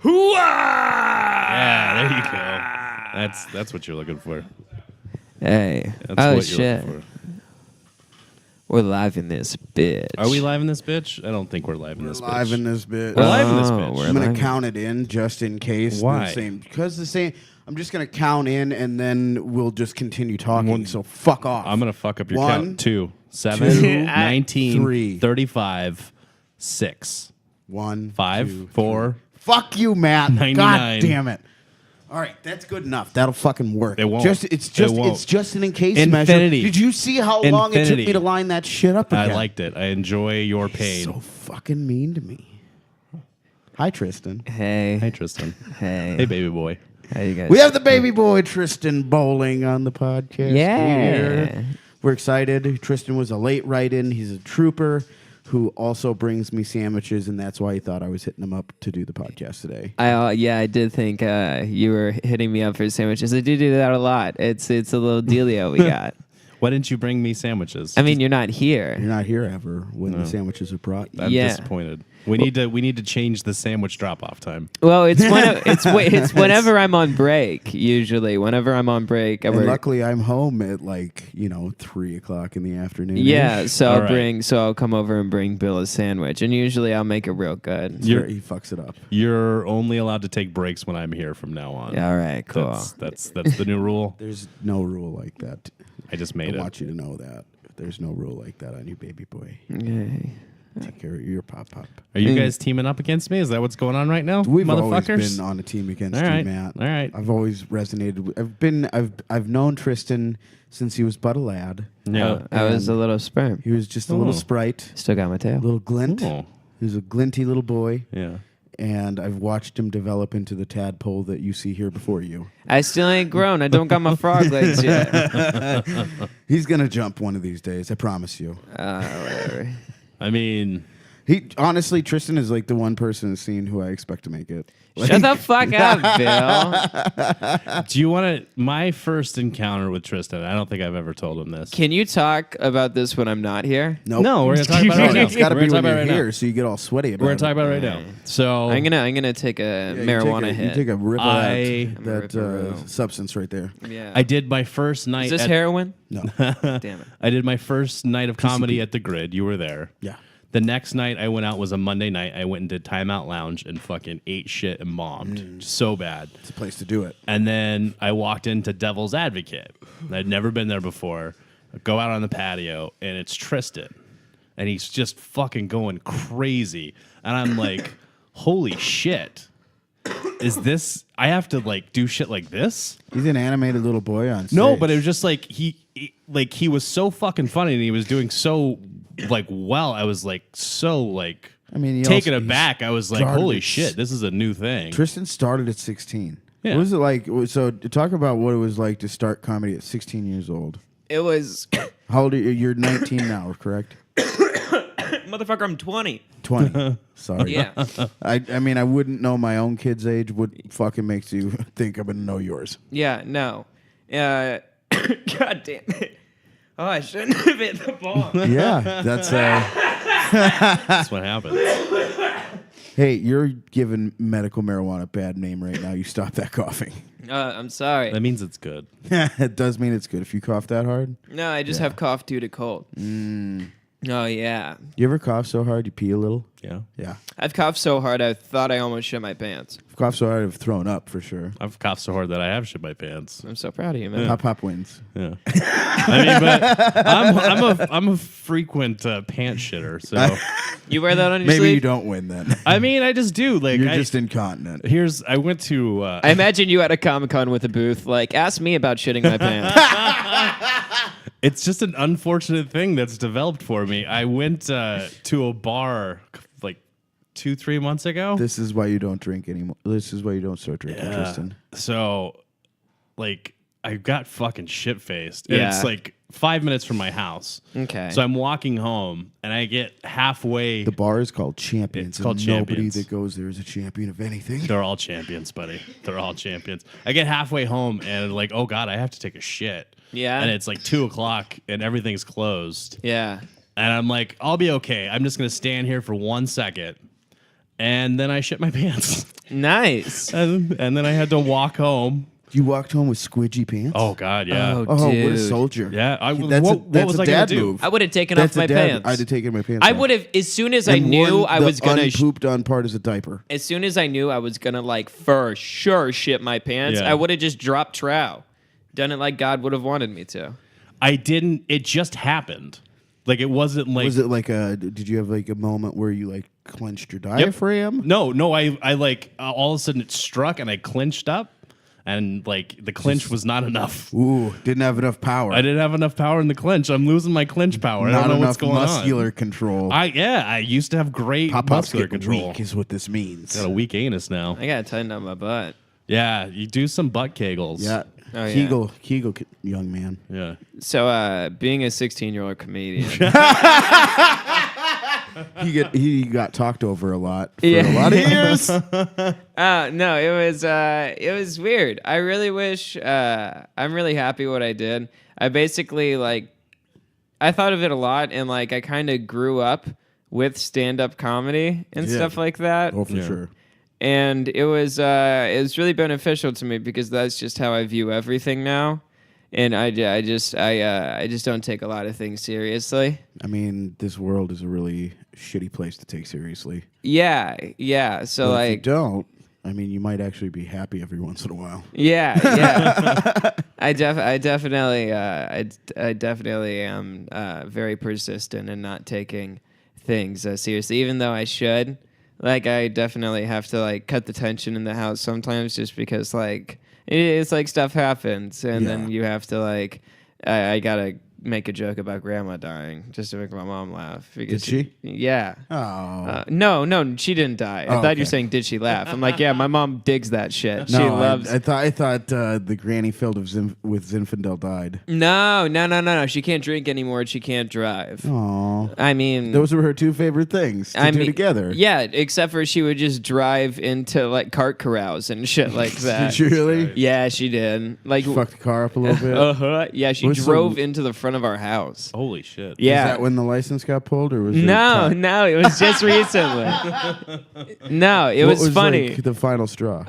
Hooah! Yeah, there you go. That's what you're looking for. Hey. That's Oh, what you're shit. looking for. We're live in this bitch. Are we live in this bitch? I don't think we're live in this bitch. Live in this bit. We're live in this Oh, bitch. we're I'm gonna live. count it in just in case. Why? Because the same. I'm just gonna count in and then we'll just continue talking. So fuck off. I'm going to fuck up your 1, count. 2, 7, 2, 19, 3, 35, 6, 1, 5, 2, 4. Fuck you, Matt. 99. God damn it. All right, that's good enough. That'll fucking work. It won't. It's just an in case measure. Infinity. Did you see how long it took Infinity. me to line that shit up again? I liked it. I enjoy your pain. So fucking mean to me. Hi, Tristan. Hey. Hey, Tristan. Hey. Hey, baby boy. How you guys? We have the baby boy Tristan Bowling on the podcast. Yeah. here. We're excited. Tristan was a late write-in. He's a trooper who also brings me sandwiches, and that's why he thought I was hitting him up to do the podcast today. I did think you were hitting me up for sandwiches. I do that a lot. It's a little dealio we got. Why didn't you bring me sandwiches? I mean, you're not here. You're not here ever when the sandwiches are brought. I'm yeah. disappointed. We need to change the sandwich drop-off time. Well, it's it's whenever I'm on break. Usually, whenever I'm on break, And luckily, I'm home at 3 o'clock in the afternoon. yeah. So All I'll right. I'll come over and bring Bill a sandwich, and usually I'll make it real good. He fucks it up. You're only allowed to take breaks when I'm here from now on. All right, cool. That's the new rule. There's no rule like that. I just made I it. want you to know that. There's no rule like that on you, baby boy. Okay. Take care of your pop. Are you guys teaming up against me? Is that what's going on right now, We've always motherfuckers? been on a team against All right. you, Matt. All right. I've always resonated. I've known Tristan since he was but a lad. Yeah. I was a little sperm. He was just a little sprite, Still got my a tail. little glint. Oh. He was a glinty little boy, Yeah. and I've watched him develop into the tadpole that you see here before you. I still ain't grown. I don't got my frog legs yet. He's gonna jump one of these days. I promise you. Whatever. I mean, He honestly, Tristan is like the one person in the scene who I expect to make it. Shut the fuck up, Bill. do you want to? My first encounter with Tristan, I don't think I've ever told him this. Can you talk about this when I'm not here? Nope. No, we're gonna talk about it right now. It's got to We're be gonna when talk you're about it right here, now. so you get all sweaty about We're it. gonna talk about it right now. So I'm gonna take a marijuana you hit. take a rip of I- that Ripperoo. substance right there. Yeah. I did my first night. Is this at, heroin? No. Damn it. I did my first night of comedy at the Grid. You were there. Yeah. The next night I went out was a Monday night. I went and did Timeout Lounge and fucking ate shit and bombed so bad. It's a place to do it. And then I walked into Devil's Advocate. I'd never been there before. I go out on the patio and it's Tristan. And he's just fucking going crazy. And I'm like, holy shit. Is this, I have to do shit like this? He's an animated little boy on stage. No, but it was just he was so fucking funny and he was doing so well. I was I mean, he taken also- aback. I was like, started holy at shit, this is a new thing. Tristan started at 16. Yeah. What was it like? So talk about what it was like to start comedy at 16 years old. It was How old are you? You're 19 now, correct? motherfucker. I'm 20. 20. Sorry. Yeah. I mean, I wouldn't know my own kid's age. What fucking makes you think I'm going to know yours? Yeah. No. God damn it. Oh, I shouldn't have hit the ball. Yeah, that's... That's what happens. Hey, you're giving medical marijuana a bad name right now. You stop that coughing. I'm sorry. That means it's good. It does mean it's good if you cough that hard. No, I just have cough due to cold. Oh, yeah. You ever cough so hard you pee a little? Yeah. Yeah. I've coughed so hard I thought I almost shit my pants. I've coughed so hard I've thrown up for sure. I've coughed so hard that I have shit my pants. I'm so proud of you, man. Pop wins. Yeah. I mean, but I'm a frequent pants shitter. So You wear that on your Maybe sleeve? you don't win then. I mean, I just do. You're just incontinent. I went to. I imagine you at a Comic-Con with a booth, ask me about shitting my pants. It's just an unfortunate thing that's developed for me. I went to a bar 2-3 months ago. This is why you don't drink anymore. This is why you don't start drinking, Tristan. So, I got fucking shit faced. And Yeah. it's 5 minutes from my house. Okay. So I'm walking home and I get halfway. The bar is called Champions. It's called and nobody Champions. that goes there is a champion of anything. They're all champions, buddy. They're all champions. I get halfway home and oh God, I have to take a shit. Yeah. And it's 2:00 and everything's closed. Yeah. And I'm like, I'll be okay. I'm just going to stand here for 1 second. and then I shit my pants. Nice. And then I had to walk home. You walked home with squidgy pants? Oh God, yeah. Oh, Oh, what a dude. soldier. Yeah, That's what was a I gonna dad do? move. I would have taken That's off my a dad. pants. I'd have taken my pants I off. would have, as soon as I And knew worn I the was gonna, unpooped on part as a diaper. as soon as I knew I was gonna like for sure shit my pants, Yeah. I would have just dropped trow, done it like God would have wanted me to. I didn't. It just happened. Like it wasn't like. Was it like did you have like a moment where you like clenched your diaphragm? No. I like all of a sudden it struck and I clinched up, and like the clinch was not enough. Ooh, didn't have enough power. I didn't have enough power in the clinch. I'm losing my clinch power. I Not don't know enough what's going muscular on. control. I used to have great Pop-Pop's muscular getting control. weak is what this means. Got a weak anus now. I gotta tighten up my butt. Yeah, you do some butt kegels. Yeah. Oh, yeah. Kegel, young man. Yeah. So, being a 16-year-old comedian, He got talked over a lot for Yeah. a lot of years. no, it was weird. I really wish. I'm really happy what I did. I basically I thought of it a lot, and like I kind of grew up with stand-up comedy and Yeah. stuff like that. Oh, for Yeah. sure. And it was really beneficial to me because that's just how I view everything now, and I just don't take a lot of things seriously. I mean, this world is a really shitty place to take seriously. Yeah. So But if you like, don't, I mean, you might actually be happy every once in a while. yeah. I definitely am very persistent in not taking things seriously, even though I should. Like, I definitely have to like cut the tension in the house sometimes, just because like it's like stuff happens, and then you have to like I gotta make a joke about grandma dying just to make my mom laugh. Because Did she? Yeah. Oh. No, she didn't die. I Oh, thought okay. you were saying, did she laugh? I'm like, yeah, my mom digs that shit. She No, loves. I thought the granny filled with Zinfandel died. No. She can't drink anymore, and she can't drive. Oh, I mean, those were her two favorite things to do together. Yeah, except for she would just drive into like cart corrals and shit like that. Did she really? Yeah, she did. Like, Fucked the car up a little bit. uh-huh. Yeah, she What's drove the- into the front of our house. Holy shit. Yeah. Is that when the license got pulled, or was it? No, it was just recently. No, it What was funny. Like, the final straw.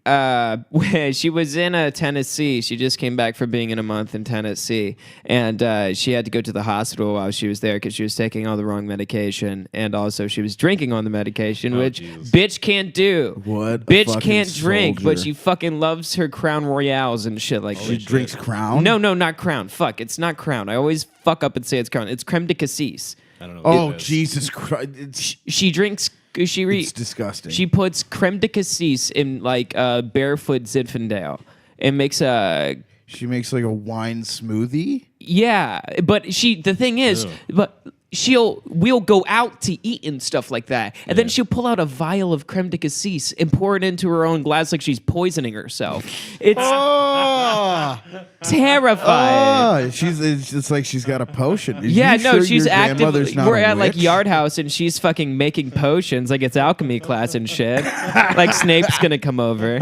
She was in Tennessee. She just came back from being in a month in Tennessee, and she had to go to the hospital while she was there because she was taking all the wrong medication, and also she was drinking on the medication, which jeez. bitch can't do. What a Bitch fucking can't drink, but soldier. she fucking loves her Crown Royales and shit like She that. drinks Crown. No, not Crown. Fuck, it's not Crown. I always fuck up and say it's Crown. It's creme de cassis. I don't know. What Oh it is. Jesus Christ! She drinks. It's disgusting. She puts creme de cassis in like barefoot Zinfandel and makes a. She makes like a wine smoothie. Yeah, but the thing is, we'll go out to eat and stuff like that, and then she'll pull out a vial of creme de cassis and pour it into her own glass like she's poisoning herself. It's Oh, terrifying. it's like she's got a potion. Are Yeah, you no, sure she's your active. grandmother's not We're a at like witch? Yard House, and she's fucking making potions like it's alchemy class and shit. Like Snape's gonna come over.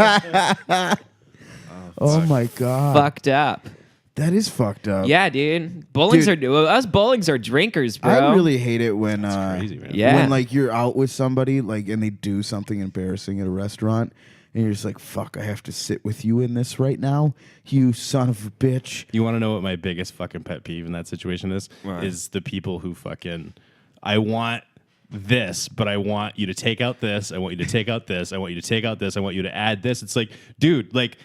Oh my god, Fucked up. that is fucked up. Yeah, dude. Bowlings Dude. us bowlings are drinkers, bro. I really hate it when crazy, man. Yeah. when like you're out with somebody like and they do something embarrassing at a restaurant and you're just like, fuck, I have to sit with you in this right now, you son of a bitch. You want to know what my biggest fucking pet peeve in that situation is? What? Is the people who fucking, I want this, but I want you to take out this. I want you to take out this. I want you to take out this. I want you to add this. It's like, dude, like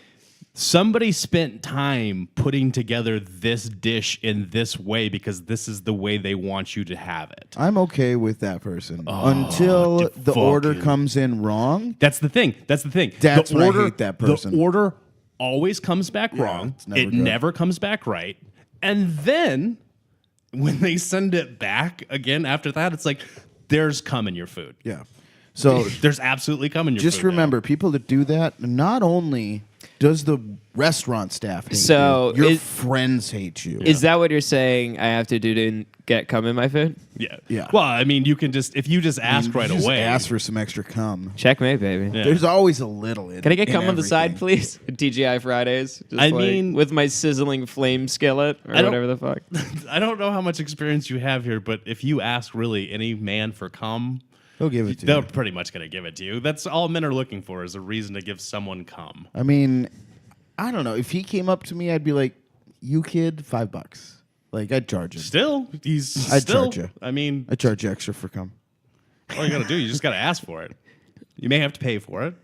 somebody spent time putting together this dish in this way because this is the way they want you to have it. I'm okay with that person until the order fucking- comes in wrong. That's the thing. That's the thing. That's the when I order, hate that person. The order always comes back wrong. it's never It good. never comes back right. And then when they send it back again after that, it's like, there's cum in your food. Yeah. So There's absolutely cum in your food. just remember, people that do that, not only does the restaurant staff hate So you, your is- friends hate you. Is that what you're saying I have to do to get cum in my food? Yeah. Yeah. Well, I mean, you can just, if you just ask right Just away. ask for some extra cum. Checkmate, baby. Yeah. There's always a little in Can I get in cum on the side, everything. please? TGI Fridays. Just I like, mean- with my sizzling flame skillet or I don't- whatever the fuck. I don't know how much experience you have here, but if you ask really any man for cum, He'll give it to They're you. pretty much going to give it to you. That's all men are looking for is a reason to give someone cum. I mean, I don't know. If he came up to me, I'd be like, "You kid, $5." Like I'd charge him. Still, I'd charge you. I mean, I charge you extra for cum. all you got to do, you just got to ask for it. You may have to pay for it.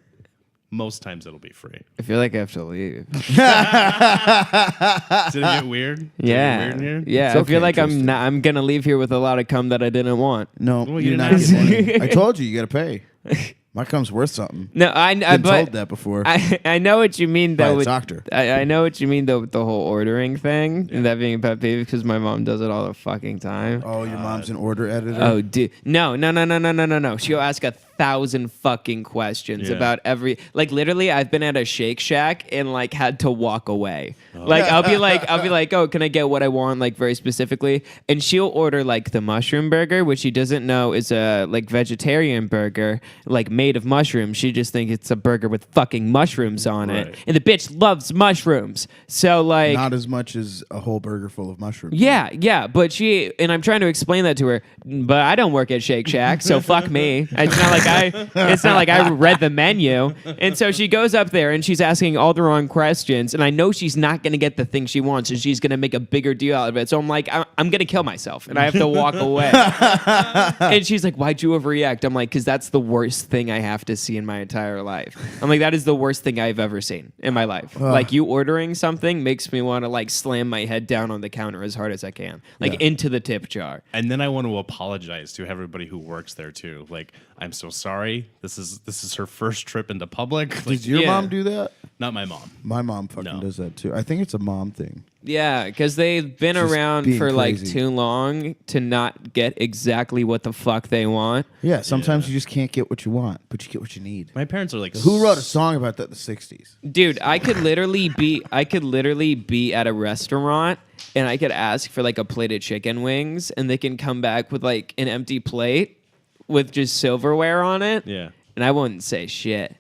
Most times it'll be free. I feel like I have to leave. Did it get weird? Did it get Yeah, weird in here? yeah. It's I feel okay, like Tristan. I'm gonna leave here with a lot of cum that I didn't want. No, Well, you you're not didn't ask getting for any. I told you, you got to pay. My cum's worth something. No, I Been but told that before. I know what you mean By though. a With, doctor. I know what you mean though with the whole ordering thing and that being a pet peeve because my mom does it all the fucking time. Oh, your mom's an order editor. Oh, dude, no. She'll ask 1,000 fucking questions Yeah. about every. Like literally, I've been at a Shake Shack and like had to walk away. Like I'll be like, oh, can I get what I want? Like very specifically, and she'll order like the mushroom burger, which she doesn't know is a like vegetarian burger, like made of mushrooms. She just thinks it's a burger with fucking mushrooms on Right. it, and the bitch loves mushrooms. So like, Not as much as a whole burger full of mushrooms. yeah, but I'm trying to explain that to her, but I don't work at Shake Shack, so fuck me. It's not like I read the menu. And so she goes up there and she's asking all the wrong questions, and I know she's not going to get the thing she wants, and she's going to make a bigger deal out of it. So I'm like, I'm going to kill myself, and I have to walk away. And she's like, why'd you overreact? I'm like, because that's the worst thing I have to see in my entire life. I'm like, that is the worst thing I've ever seen in my life. Like you ordering something makes me want to like slam my head down on the counter as hard as I can, like into the tip jar. And then I want to apologize to everybody who works there too. Like, I'm so sorry. This is her first trip into public. Like, Does your Yeah. mom do that? not my mom. My mom fucking No. does that too. I think it's a mom thing. Yeah, because they've been Just around being for like crazy. too long to not get exactly what the fuck they want. Yeah, sometimes Yeah. you just can't get what you want, but you get what you need. My parents are like, Who wrote a song about that in the 60s? Dude, I could literally be at a restaurant and I could ask for like a plate of chicken wings and they can come back with like an empty plate with just silverware on it. Yeah. And I wouldn't say shit.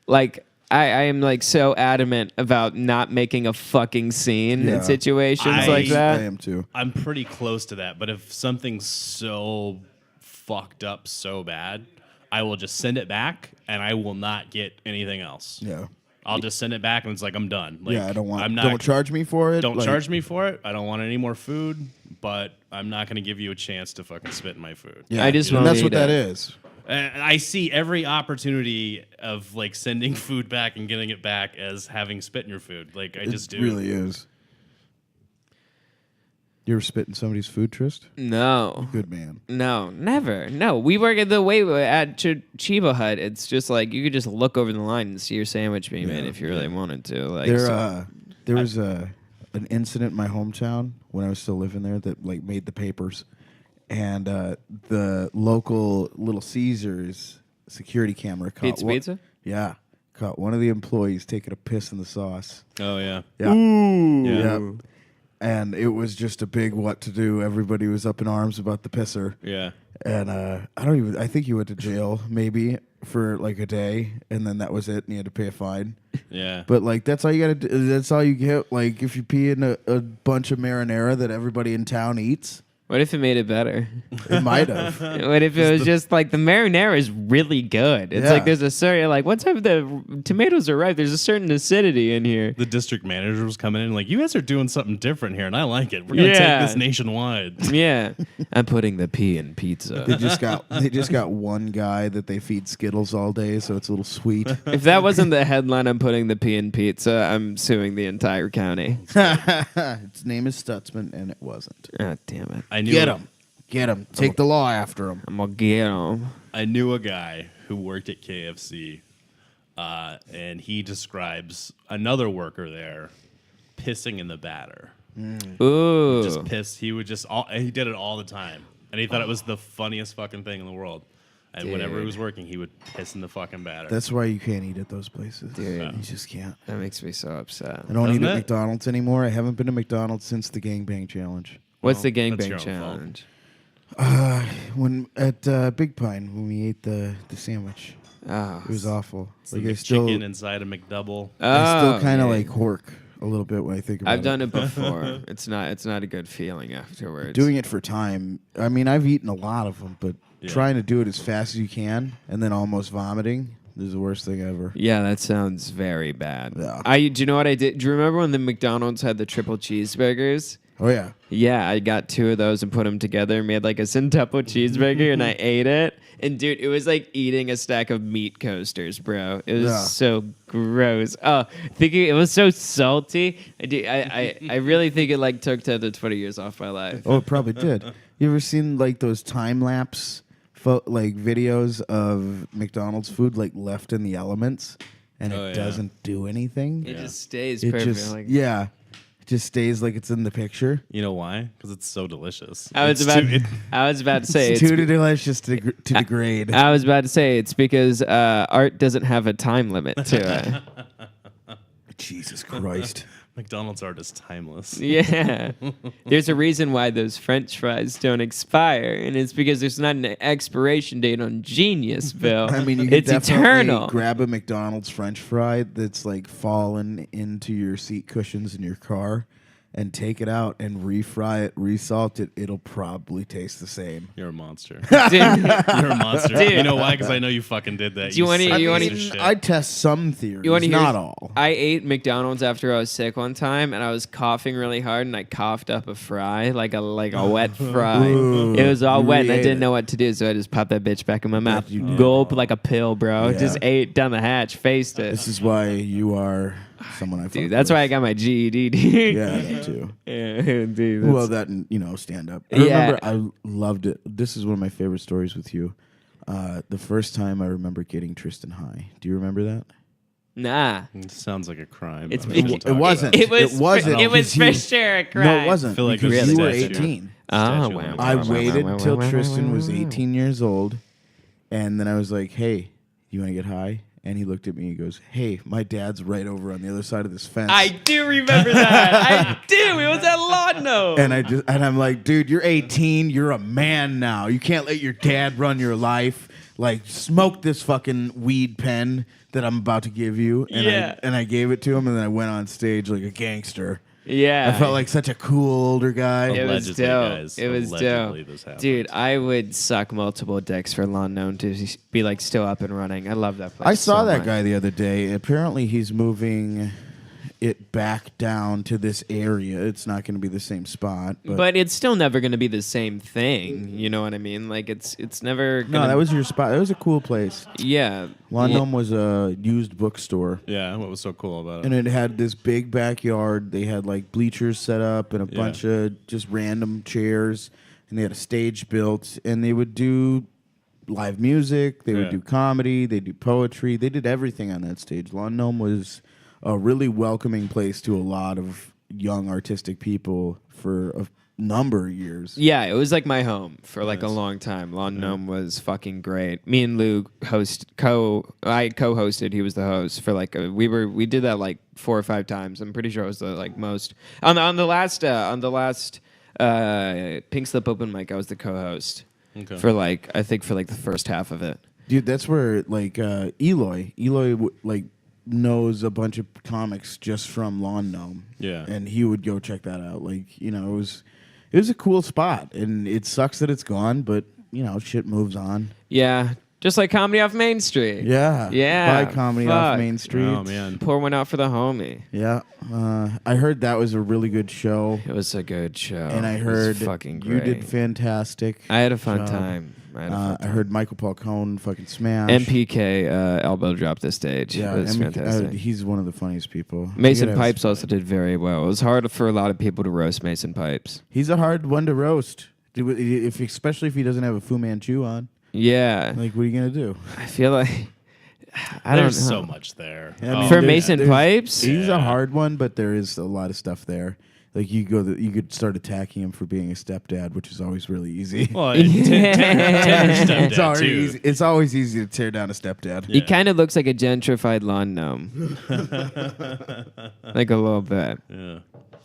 Like I am like so adamant about not making a fucking scene Yeah. in situations like I that. am too. I'm pretty close to that, but if something's so fucked up so bad, I will just send it back and I will not get anything else. Yeah. I'll just send it back and it's like I'm done. Like, Yeah, I don't want. I'm not, don't charge me for it. Don't like- charge me for it. I don't want any more food, but I'm not going to give you a chance to fucking spit in my food. Yeah, I just and won't that's eat what that it. is. I see every opportunity of like sending food back and getting it back as having spit in your food. Like I just do. It really is. You ever spit in somebody's food, Trist? No. Good man. No, never. No, we work at the way at Chiba Hut. It's just like you could just look over the line and see your sandwich being made if you really wanted to. Like, There was an incident in my hometown when I was still living there that like made the papers, and the local Little Caesars security camera caught Pizza? Yeah, caught one of the employees taking a piss in the sauce. Oh yeah. Yeah. Yeah. Yep. And it was just a big what to do. Everybody was up in arms about the pisser. Yeah. And I think he went to jail maybe for like a day, and then that was it, and he had to pay a fine. Yeah. But like that's all you gotta do. That's all you get. Like if you pee in a bunch of marinara that everybody in town eats, what if it made it better? it might have. What if it was just like the marinara is really good? It's Yeah. like there's a certain like once the tomatoes are ripe, there's a certain acidity in here. The district manager was coming in like, you guys are doing something different here, and I like it. We're gonna Yeah. take this nationwide. Yeah, I'm putting the pea in pizza. They just got one guy that they feed Skittles all day, so it's a little sweet. If that wasn't the headline, I'm putting the pea in pizza. I'm suing the entire county. Its name is Stutzman, and it wasn't. Ah, damn it! I knew Get him. Take the law after him. I'm gonna get 'em. I knew a guy who worked at KFC, and he describes another worker there pissing in the batter. Ooh, Just pissed. He would he did it all the time, and he thought it was the funniest fucking thing in the world. And whenever he Dude. was working, he would piss in the fucking batter. That's why you can't eat at those places. Dude. You just can't. that makes me so upset. I don't Doesn't eat at it? McDonald's anymore. I haven't been to McDonald's since the gangbang challenge. What's the Well, that's gangbang your own fault. challenge? When at Big Pine when we ate the sandwich, Oh, it was awful. It's Like the I still chicken inside a McDouble. I still kind of yeah. like hork a little bit when I think about it. I've done it before. It's not a good feeling afterwards. Doing it for time. I mean, I've eaten a lot of them, but trying to do it as fast as you can and then almost vomiting is the worst thing ever. Yeah, that sounds very bad. Yeah. Do you know what I did? Do you remember when the McDonald's had the triple cheeseburgers? Oh, yeah. Yeah, I got 2 of those and put them together and made like a centuple cheeseburger and I ate it. And dude, it was like eating a stack of meat coasters, bro. It was so gross. Oh, thinking it was so salty. I really think it like took 10 to 20 years off my life. Oh, it probably did. You ever seen like those time lapse like videos of McDonald's food like left in the elements and it doesn't do anything? It just stays It perfect. just it just stays like it's in the picture. You know why? Because it's so delicious. I was about to say It's too delicious to degrade. I was about to say it's because art doesn't have a time limit to it. Jesus Christ. McDonald's art is timeless. Yeah. There's a reason why those French fries don't expire, and it's because there's not an expiration date on Genius, Bill. I mean, you can it's definitely eternal. grab a McDonald's French fry that's like fallen into your seat cushions in your car and take it out and refry it, resalt it. It'll probably taste the same. You're a monster. Dude, You're a monster. Dude. You know why? Because I know you fucking did that. Do you wanna- sick you wanna- piece of shit. I test some theories, you want to hear? not all. I ate McDonald's after I was sick one time, and I was coughing really hard, and I coughed up a fry, like a wet fry. Ooh, It was all you wet, and I ate didn't it. know what to do, so I just popped that bitch back in my mouth. you did. Gulp like a pill, bro. Yeah. Just ate down the hatch, faced it. This is why you are someone I fuck Dude, that's with. why I got my GED, dude. Yeah, that too. Yeah, dude. Well, that and stand up. I Yeah. remember I loved it. This is one of my favorite stories with you. The first time I remember getting Tristan high. Do you remember that? Nah. It sounds like a crime. It's but it- we shouldn't it talk wasn't. about It was. It wasn't It was because for sure a crime. No, it wasn't. I feel like because there's you a were statute. 18. Oh, Statute wow. limit. I wow, waited wow, till wow, wow, Tristan wow, was wow. 18 years old, and then I was like, "Hey, you want to get high?" And he looked at me. He goes, "Hey, my dad's right over on the other side of this fence." I do remember that. I do. It was at Laudno. and I'm like, "Dude, you're 18. You're a man now. You can't let your dad run your life. Like, smoke this fucking weed pen that I'm about to give you." And Yeah. I gave it to him, and then I went on stage like a gangster. Yeah. I felt like such a cool older guy. It was Allegedly, dope. guys. It was Allegedly dope. this happened. Dude, I would suck multiple dicks for Lawn Known to be like still up and running. I love that place. I saw so that much. guy the other day. Apparently, he's moving it back down to this area. It's not going to be the same spot. But it's still never going to be the same thing. You know what I mean? Like it's never gonna. no, that was your spot. That was a cool place. yeah. London was a used bookstore. Yeah, what was so cool about it? And it had this big backyard. They had like bleachers set up and a bunch of just random chairs. And they had a stage built. And they would do live music. They would do comedy. They do poetry. They did everything on that stage. Lawn Gnome was a really welcoming place to a lot of young artistic people for a number of years. Yeah, it was like my home for like a long time. Lawn Gnome was fucking great. Me and Lou I co-hosted. He was the host for like we did that like 4 or 5 times. I'm pretty sure it was the like most on the last Pink Slip open mic. I was the co-host for like I think for like the first half of it. Dude, that's where like Eloy like knows a bunch of comics just from Lawn Gnome. Yeah. And he would go check that out. Like, it was a cool spot, and it sucks that it's gone, but shit moves on. Yeah, just like Comedy Off Main Street. Yeah. Yeah, Buy Comedy off fuck. Main Street. Oh, man. Pour one out for the homie. Yeah. I heard that was a really good show. It was a good show. And I It heard was fucking you great. did fantastic. I had a fun job. time. I heard Michael Paul Cohn fucking smash. MPK elbow dropped the stage. Yeah, It was fantastic. he's one of the funniest people. Mason You gotta- Pipes also did very well. It was hard for a lot of people to roast Mason Pipes. He's a hard one to roast. Especially if he doesn't have a Fu Manchu on. Yeah, Like, what are you gonna do? I feel like I There's don't know. so much there. I mean, For there's- Mason there's- Pipes? He's a Yeah. hard one, but there is a lot of stuff there. Like you could start attacking him for being a stepdad, which is always really easy. Well, It's always easy to tear down a stepdad. He kind of looks like a gentrified lawn gnome, like a little bit. Yeah.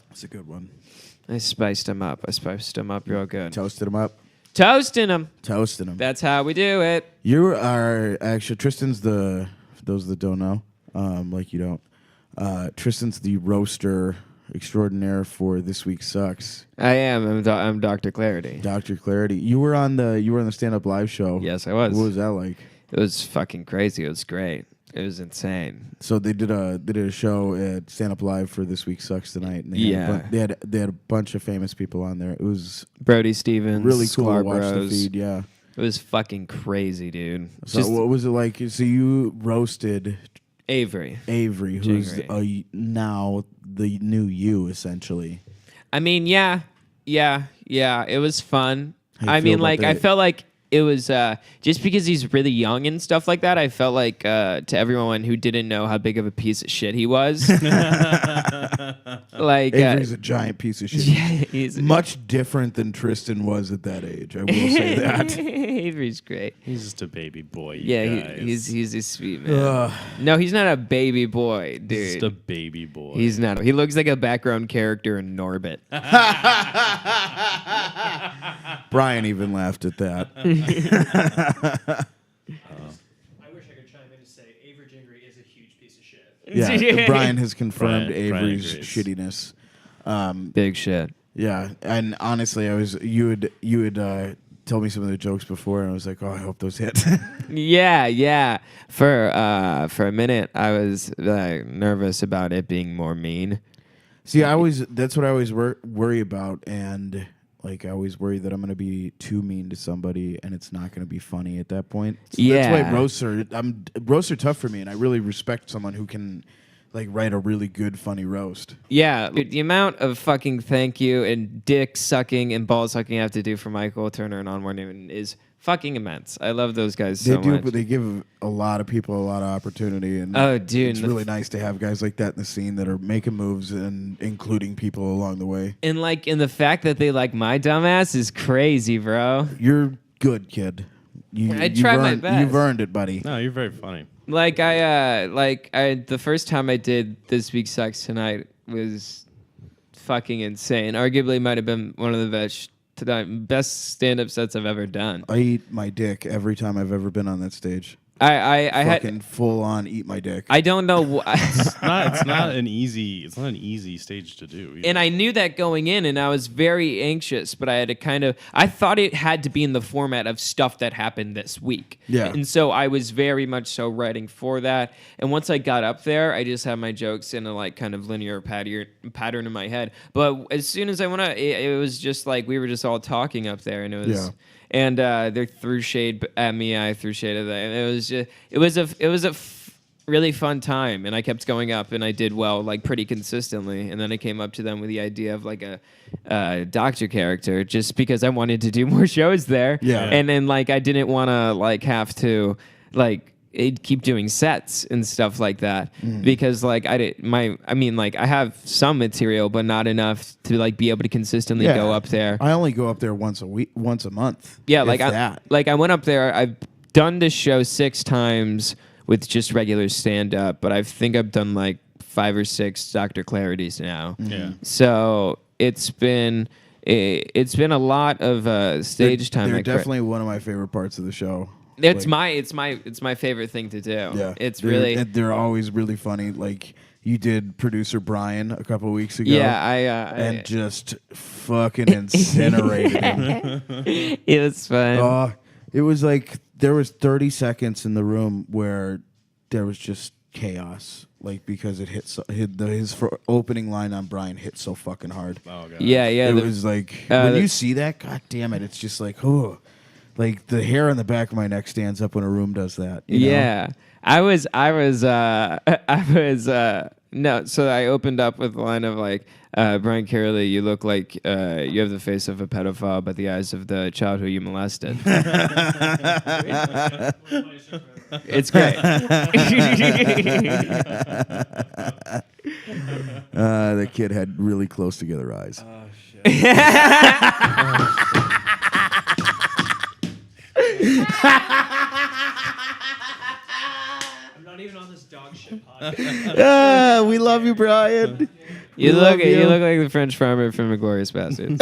That's a good one. I spiced him up. Real good. Toasted him up. Toasting him. Toasting him. That's how we do it. You are actually Tristan's for those that don't know, like you don't. Tristan's the roaster extraordinaire for This Week Sucks. I am. I'm Dr. Clarity. Dr. Clarity. You were on the Stand Up Live show. Yes, I was. What was that like? It was fucking crazy. It was great. It was insane. So they did a show at Stand Up Live for This Week Sucks tonight. And they had a bunch of famous people on there. It was Brody Stevens, really cool Sklar to watch Bros. the feed. Yeah. It was fucking crazy, dude. So what was it like? So you roasted Avery, who's Jingri. now the new you, essentially. I mean, yeah. It was fun. How you feel about I that? felt like it was just because he's really young and stuff like that. I felt like to everyone who didn't know how big of a piece of shit he was, like Avery's a giant piece of shit. yeah, he's Much different than Tristan was at that age. I will say that. Avery's great. He's just a baby boy. You Yeah, guys. he's a sweet man. No, he's not a baby boy, dude. He's just a baby boy. He's not. He looks like a background character in Norbit. Brian even laughed at that. I wish I could chime in to say Avery Jingri is a huge piece of shit. Yeah, Brian has confirmed Brian Avery's agrees. shittiness. Big shit. Yeah, and honestly, you had told me some of the jokes before, and I was like, oh, I hope those hit. Yeah. For a minute, I was nervous about it being more mean. See, that's what I always worry about, and like I always worry that I'm going to be too mean to somebody, and it's not going to be funny at that point. So Yeah. that's why roasts are tough for me, and I really respect someone who can like write a really good funny roast. Yeah, the amount of fucking thank you and dick sucking and ball sucking I have to do for Michael Turner and On Morning is fucking immense. I love those guys They so do, much. but they give a lot of people a lot of opportunity, and Oh, dude, it's really nice to have guys like that in the scene that are making moves and including people along the way. and the fact that they like my dumbass is crazy, bro. You're good, kid. I try my best. You've earned it, buddy. No, you're very funny. The first time I did This Week Sucks Tonight was fucking insane. Arguably might have been one of the best stand-up sets I've ever done. I eat my dick every time I've ever been on that stage. I Fucking had full on eat my dick. I don't know It's not an easy stage to do. Either. and I knew that going in, and I was very anxious, but I had to I thought it had to be in the format of stuff that happened this week. Yeah. And so I was very much so writing for that. And once I got up there, I just had my jokes in a like kind of linear pattern in my head. But as soon as I went out, it was just like we were just all talking up there, and it was. Yeah. And they threw shade at me. I threw shade at them. And it was a really fun time. And I kept going up, and I did well, like pretty consistently. And then I came up to them with the idea of like a doctor character, just because I wanted to do more shows there. Yeah. And then like I didn't want to like have to like keep doing sets and stuff like that because like I have some material, but not enough to like be able to consistently Yeah. go up there. I only go up there once a month. Yeah, if like that. I went up there. I've done this show 6 times with just regular stand up, but I think I've done like 5 or 6 Dr. Clarities now. Yeah. So it's been a lot of stage time. They're Like, definitely one of my favorite parts of the show. it's Like, my favorite thing to do. yeah. They're they're always really funny. Like you did producer Brian a couple weeks ago. Yeah, and just fucking incinerated him. it was fun. It was like there was 30 seconds in the room where there was just chaos, like because it his opening line on Brian hit so fucking hard. Oh god. Yeah. It was like when you see that, god damn it, it's just like like the hair on the back of my neck stands up when a room does that. You know? Yeah. No, so I opened up with a line of like, Brian Carley, you look like you have the face of a pedophile, but the eyes of the child who you molested. It's great. The kid had really close together eyes. I'm not even on this dog shit podcast. We love you, Brian. You We look love you. like the French farmer from *Inglourious Basterds*.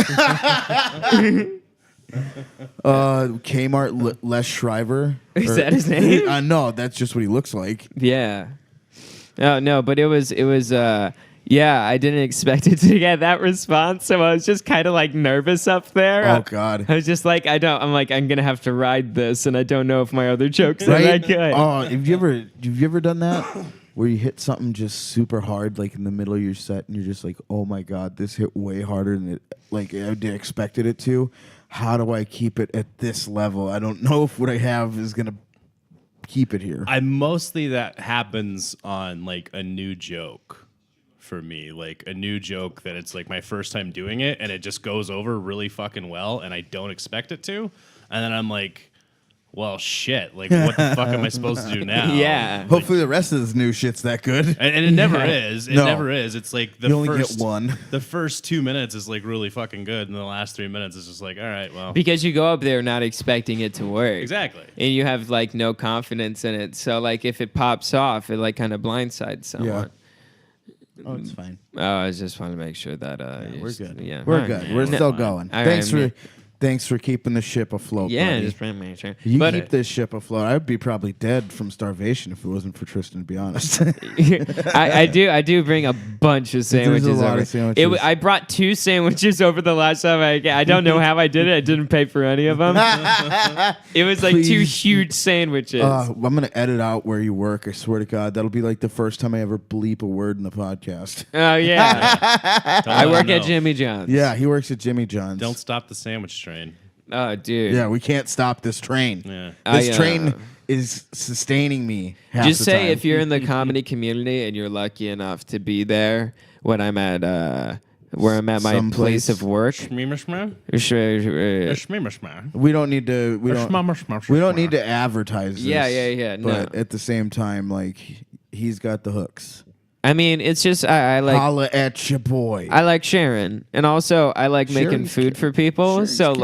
Kmart Les Shriver. Is that his name? No, that's just what he looks like. Yeah. No, but it was Yeah, I didn't expect it to get that response, so I was just kind of like nervous up there. Oh God. I was just like, I'm gonna have to ride this, and I don't know if my other jokes are that good. Oh, have you ever done that? Where you hit something just super hard, like in the middle of your set, and you're just like, "Oh my God, this hit way harder than it like I expected it to. How do I keep it at this level? I don't know if what I have is gonna keep it here." That happens on like a new joke for me, like a new joke that it's like my first time doing it, and it just goes over really fucking well, and I don't expect it to, and then I'm like, well, shit. Like, what the fuck am I supposed to do now? Yeah. Hopefully, the rest of this new shit's that good. And it never is. It No. never is. It's like the You only first get one. The first 2 minutes is like really fucking good, and the last 3 minutes is just like, all right, well, Because you go up there not expecting it to work. exactly. And you have like no confidence in it. So like if it pops off, it like kind of blindsides someone. Oh, it's fine. Oh, I just want to make sure that We're good. Yeah, We're all good. right. We're Yeah, still fine. going. All Thanks right, Thanks for keeping the ship afloat. Yeah, buddy. just making sure. You But keep this ship afloat. I'd be probably dead from starvation if it wasn't for Tristan, to be honest. I do bring a bunch of sandwiches. There's a lot over. of sandwiches. I brought 2 sandwiches over the last time. I don't know how I did it. I didn't pay for any of them. It was like 2 Please. huge sandwiches. I'm going to edit out where you work. I swear to God. That'll be like the first time I ever bleep a word in the podcast. Oh yeah, Don't I let work them at know. Jimmy John's. Yeah, he works at Jimmy John's. Don't stop the sandwich train. Oh dude. Yeah, we can't stop this train. Yeah. This train is sustaining me. Half Just the say time. if you're in the comedy community and you're lucky enough to be there when I'm at where I'm at my Someplace. place of work. Shmeemashma? Sure. Shmeemashma. we don't need to. We don't need to advertise this. Yeah, no. But at the same time, like he's got the hooks. I mean, it's just I like Holla at your boy. I like sharing, and also I like making Sharing's food for people. Sharing's So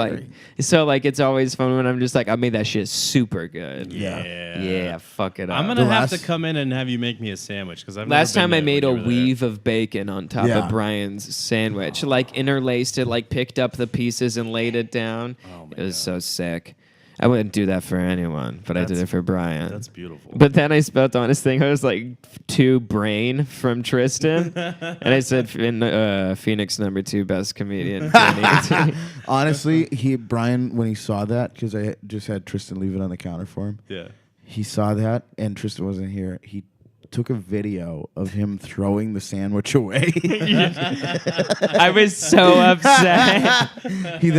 caring. it's always fun when I'm just like, I made that shit super good. Yeah. Yeah, fuck it up. I'm gonna The have to last- come in and have you make me a sandwich because I've Last never time been I there made when a you were there. weave of bacon on top Yeah. of Brian's sandwich, like interlaced it, like picked up the pieces and laid it down. Oh my It was God. so sick. I wouldn't do that for anyone, but I did That's- it for Brian. That's beautiful. But then I spelled on his thing. I was like, to brain from Tristan, and I said Phoenix #2 best comedian. 2018. Honestly, Brian, when he saw that, because I just had Tristan leave it on the counter for him, yeah. he saw that, and Tristan wasn't here. He took a video of him throwing the sandwich away. I was so upset. he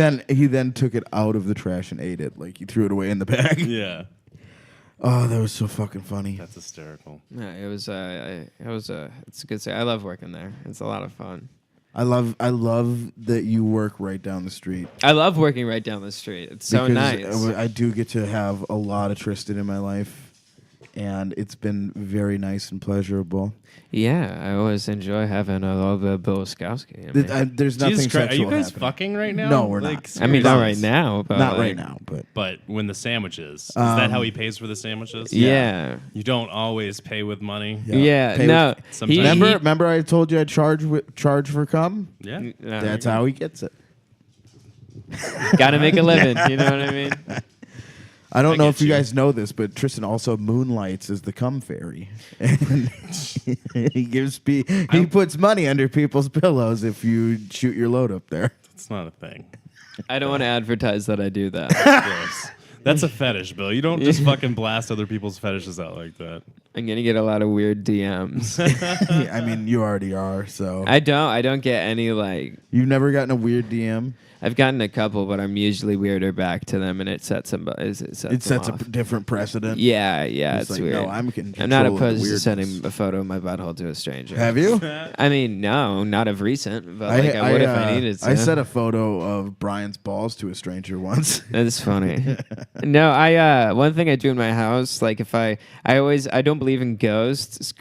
then took it out of the trash and ate it. Like he threw it away in the bag. Yeah. Oh, that was so fucking funny. That's hysterical. No, it was it's a good say. I love working there. It's a lot of fun. I love that you work right down the street. I love working right down the street. It's so Because nice. I do get to have a lot of Tristan in my life, and it's been very nice and pleasurable. Yeah, I always enjoy having a little bit of Bill Skowski. There's nothing Jesus Christ, sexual are you guys happening. fucking right now? No, we're Like, not. I mean, not right seriously. now, but Not like, right now, but But when the sandwiches, is that how he pays for the sandwiches? Yeah. You don't always pay with money. Yeah, Pay no. Sometimes- remember I told you I'd charge for cum? Yeah. That's how he gets it. Got to make a living. You know what I mean? I don't I know get if you you. guys know this, but Tristan also moonlights as the cum fairy. And he puts money under people's pillows if you shoot your load up there. It's not a thing. I don't want to advertise that I do that. Gross. That's a fetish, Bill. You don't just fucking blast other people's fetishes out like that. I'm gonna get a lot of weird DMs. I mean, you already are, so. I don't get any like. You've never gotten a weird DM? I've gotten a couple, but I'm usually weirder back to them, and it sets them. It sets It them sets a off. different precedent. Yeah, It's it's like, weird. no, I'm in I'm not control of the opposed to weirdness. sending a photo of my butthole to a stranger. Have you? I mean, no, not of recent, but like I would if I needed to. I sent a photo of Brian's balls to a stranger once. That's funny. No, I one thing I do in my house, like if I don't believe in ghosts.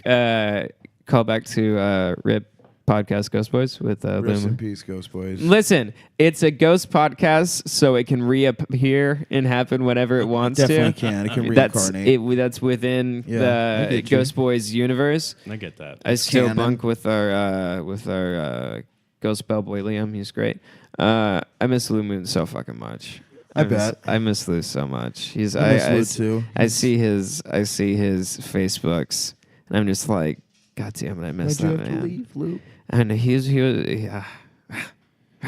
Call back to Rip podcast Ghost Boys with Rest Loom. in peace, Ghost Boys. Listen, it's a ghost podcast, so it can reappear and happen whenever it wants Definitely to. can. It can That's reincarnate. that's within Yeah, I the get you. Ghost Boys universe. I get that. I still canon. bunk with our ghost bellboy Liam. He's great. I miss Lou Moon so fucking much. I miss- bet. I miss Lou so much. I miss Lou too. I see his Facebooks, and I'm just like, God damn it, I missed Why'd you that have to man. leave, Luke? And he was yeah.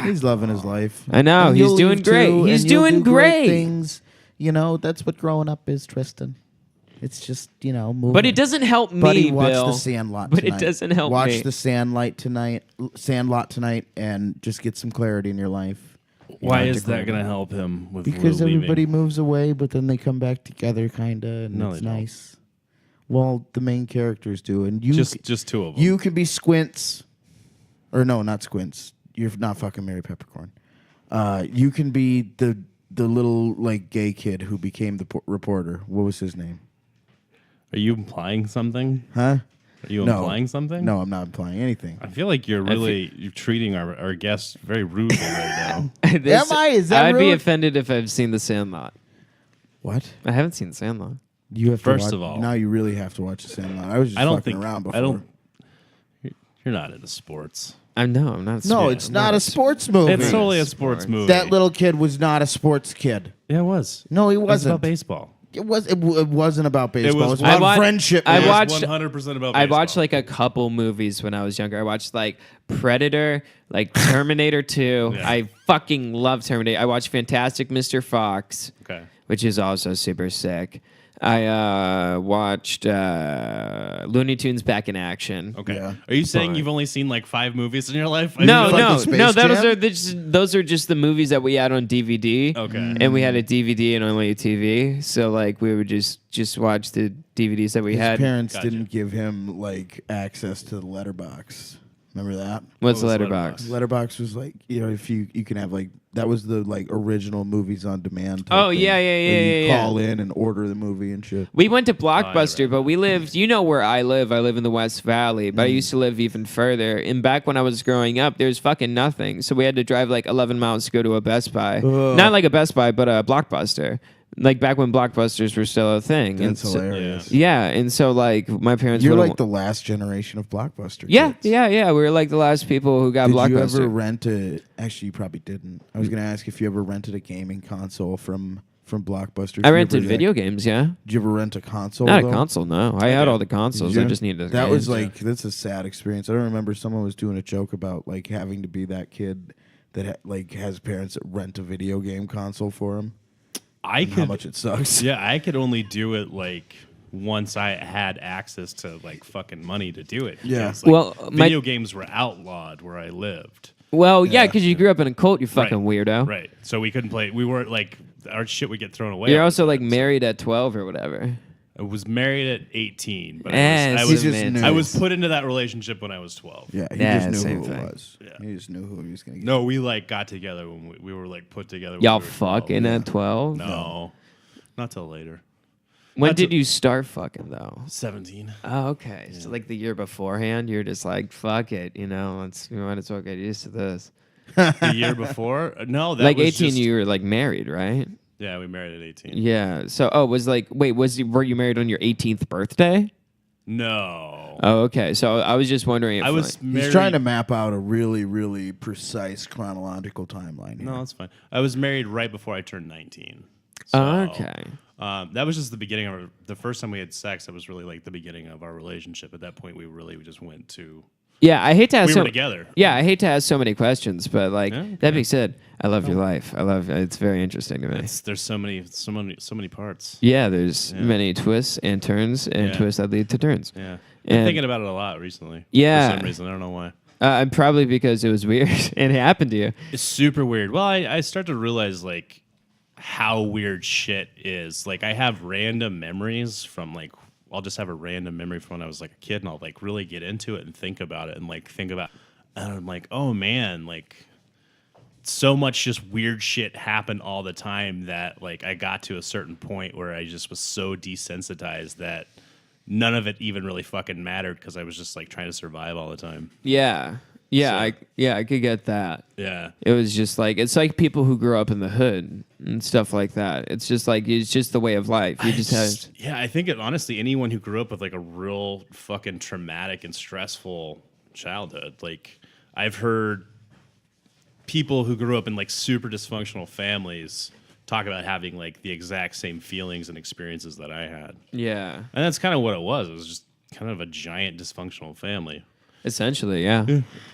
He's loving his life. I know, And he's you'll doing leave great. too, He's and you'll doing do great great. things. You know, that's what growing up is, Tristan. It's just, moving. But it doesn't help me, Buddy, watch Bill. The Sandlot But tonight. it doesn't help watch me. The Sandlot tonight, and just get some clarity in your life. Why is that going to help him with Because leaving? everybody moves away, but then they come back together, kind of, and No, it's they don't. nice. Well, the main characters do, and you Just two of them. you can be Squints, or no, not Squints. You're not fucking Mary Peppercorn. You can be the little like gay kid who became the reporter. What was his name? Are you implying something? Huh? Are you No. implying something? No, I'm not implying anything. I feel like you're treating our guests very rudely right now. This- Am I? Is that I'd be rude? offended if I've seen The Sandlot. What? I haven't seen The Sandlot. You have First to of watch, all- now you really have to watch The Sandlot. I was just I don't fucking think around before. I don't. You're not into sports. I'm not. No, smart. it's not a sports movie. It's totally a sports. sports movie. That little kid was not a sports kid. Yeah, it was. No, he It was wasn't. about baseball. It wasn't about baseball. It was I about wa- friendship. I man. It watched- was 100% about I baseball. watched like a couple movies when I was younger. I watched like Predator, like Terminator 2. Yeah. I fucking love Terminator. I watched Fantastic Mr. Fox, Okay. which is also super sick. I watched Looney Tunes Back in Action. Okay. Yeah. Are you saying Fine. you've only seen like 5 movies in your life? I No, mean, like no, the Space no. Jam? Those are just the movies that we had on DVD. Okay. And we had a DVD and only a TV, so like we would just watch the DVDs that we His had. parents Gotcha. didn't give him like access to the letterbox. Remember that? What's What was Letterbox? Letterbox was like, if you can have like, that was the like original movies on demand. type Oh, thing, yeah, where you yeah. call in and order the movie and shit. We went to never Blockbuster, had but we lived, you know where I live. I live in the West Valley, but I used to live even further. And back when I was growing up, there's fucking nothing. So we had to drive like 11 miles to go to a Best Buy. Ugh. Not like a Best Buy, but a Blockbuster. Like back when Blockbusters were still a thing. That's and so, hilarious. yeah, and so like my parents You're would've- like the last generation of Blockbuster. Yeah, kids. yeah. We were like the last people who got Did Blockbuster. you ever rent a? Actually, you probably didn't. I was gonna ask if you ever rented a gaming console from Blockbuster. I rented video games, yeah. Did you ever rent a console? Not though? a console, no. I had did. all the consoles. Did I you? just needed the That was games. like that's a sad experience. I don't remember someone was doing a joke about like having to be that kid that like has parents that rent a video game console for him. I And how could. much it sucks. Yeah, I could only do it like once I had access to like fucking money to do it. Yeah. Because, like, Well, my- video games were outlawed where I lived. Well, yeah, Yeah. because you grew up in a cult, you fucking Right. weirdo. Right. So we couldn't play. We weren't like our shit would get thrown away. You're all also the like time, so- married at 12 or whatever. I was married at 18, but Eh, I He was, just knew. I was put into that relationship when I was 12. Yeah, he Yeah, just knew same who thing. it was. Yeah. He just knew who he was gonna get. No, we like got together when we were like put together. When Y'all we were 12. fucking at 12? No, not till later. When That's did a- you start fucking though? 17. Oh, okay. So like the year beforehand, you're just like, fuck it, we might as well get used to this. The year before? No, that Like was 18, just- you were like married, right? Yeah, we married at 18. Yeah. So, were you married on your 18th birthday? No. Oh, okay. So I was just wondering if I was like, married. He's trying to map out a really, really precise chronological timeline. Here. No, that's fine. I was married right before I turned 19. okay. That was just the beginning of the first time we had sex. That was really like the beginning of our relationship. At that point, we just went to. Yeah, I hate to ask We so were together. Yeah, I hate to ask so many questions, but like Yeah, okay. that being said, I love your life. I love it's very interesting to me. There's so many parts. Yeah, there's Yeah. many twists and turns and Yeah. twists that lead to turns. Yeah, I'm And- thinking about it a lot recently. Yeah. For some reason, I don't know why. Probably because it was weird and it happened to you. It's super weird. Well, I start to realize like how weird shit is. Like I have random memories from like I'll just have a random memory from when I was like a kid, and I'll like really get into it and think about it and like think about. And I'm like, oh man, like so much just weird shit happened all the time that like I got to a certain point where I just was so desensitized that none of it even really fucking mattered because I was just like trying to survive all the time. Yeah. Yeah, So- I could get that. Yeah. It was just like it's like people who grew up in the hood and stuff like that. It's just like it's just the way of life. You just have Yeah, I think honestly, anyone who grew up with like a real fucking traumatic and stressful childhood, like I've heard people who grew up in like super dysfunctional families talk about having like the exact same feelings and experiences that I had. yeah. And that's kind of what it was. It was just kind of a giant dysfunctional family. Essentially, yeah.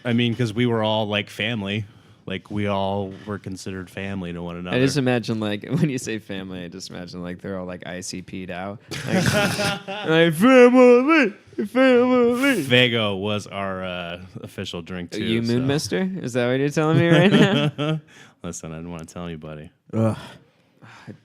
I mean, because we were all like family. Like, we all were considered family to one another. I just imagine, like, when you say family, I just imagine, like, they're all, like, ICP'd out. Like, family. Fago was our official drink, too. You moon mister? Is that what you're telling me right now? Listen, I didn't want to tell anybody. Ugh.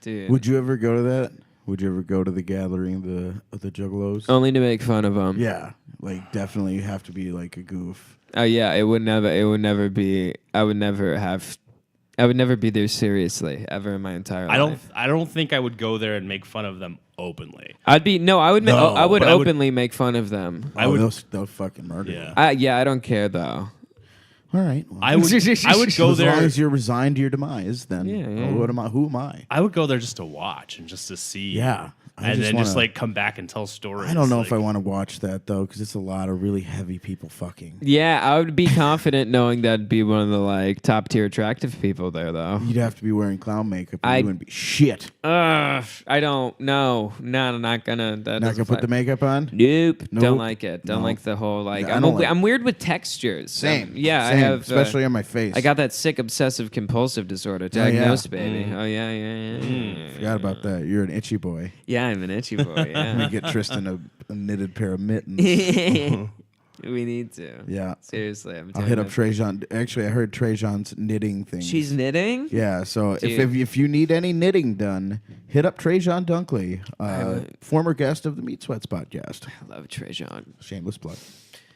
Dude. Would you ever go to that? Would you ever go to the gathering of the Juggalos? Only to make fun of them. Yeah, like definitely you have to be like a goof. Oh yeah, it would never be. I would never be there seriously ever in my entire life. I don't think I would go there and make fun of them openly. I would No, openly make fun of them. They'll fucking murder Yeah. you. I don't care though. All right. Well, I would go as there. long as you're resigned to your demise, then Yeah. What am I? Who am I? I would go there just to watch and just to see. Yeah. I And just then just wanna- like come back and tell stories. I don't know like, if I want to watch that though, because it's a lot of really heavy people fucking. Yeah, I would be confident knowing that'd be one of the like top tier attractive people there though. You'd have to be wearing clown makeup. And I- you wouldn't be shit. I don't know. No, I'm not gonna. That Not doesn't gonna put the fly. makeup on. Nope. Nope. Don't like it. Don't No. like the whole like. I don't like- I'm weird with textures. Same. Yeah, Same, I have. especially on my face. I got that sick obsessive compulsive disorder yeah. diagnosed, baby. Oh yeah. Forgot about that. You're an itchy boy. Yeah, I'm an itchy boy. We Yeah. get Tristan a knitted pair of mittens. We need to. Yeah. Seriously, I'm. I'll hit up Trajan. Actually, I heard Trajan's knitting thing. She's knitting. Yeah, so Dude. if you need any knitting done, hit up Trajan Dunkley, former guest of the Meat Sweats podcast. I love Trajan. Shameless plug.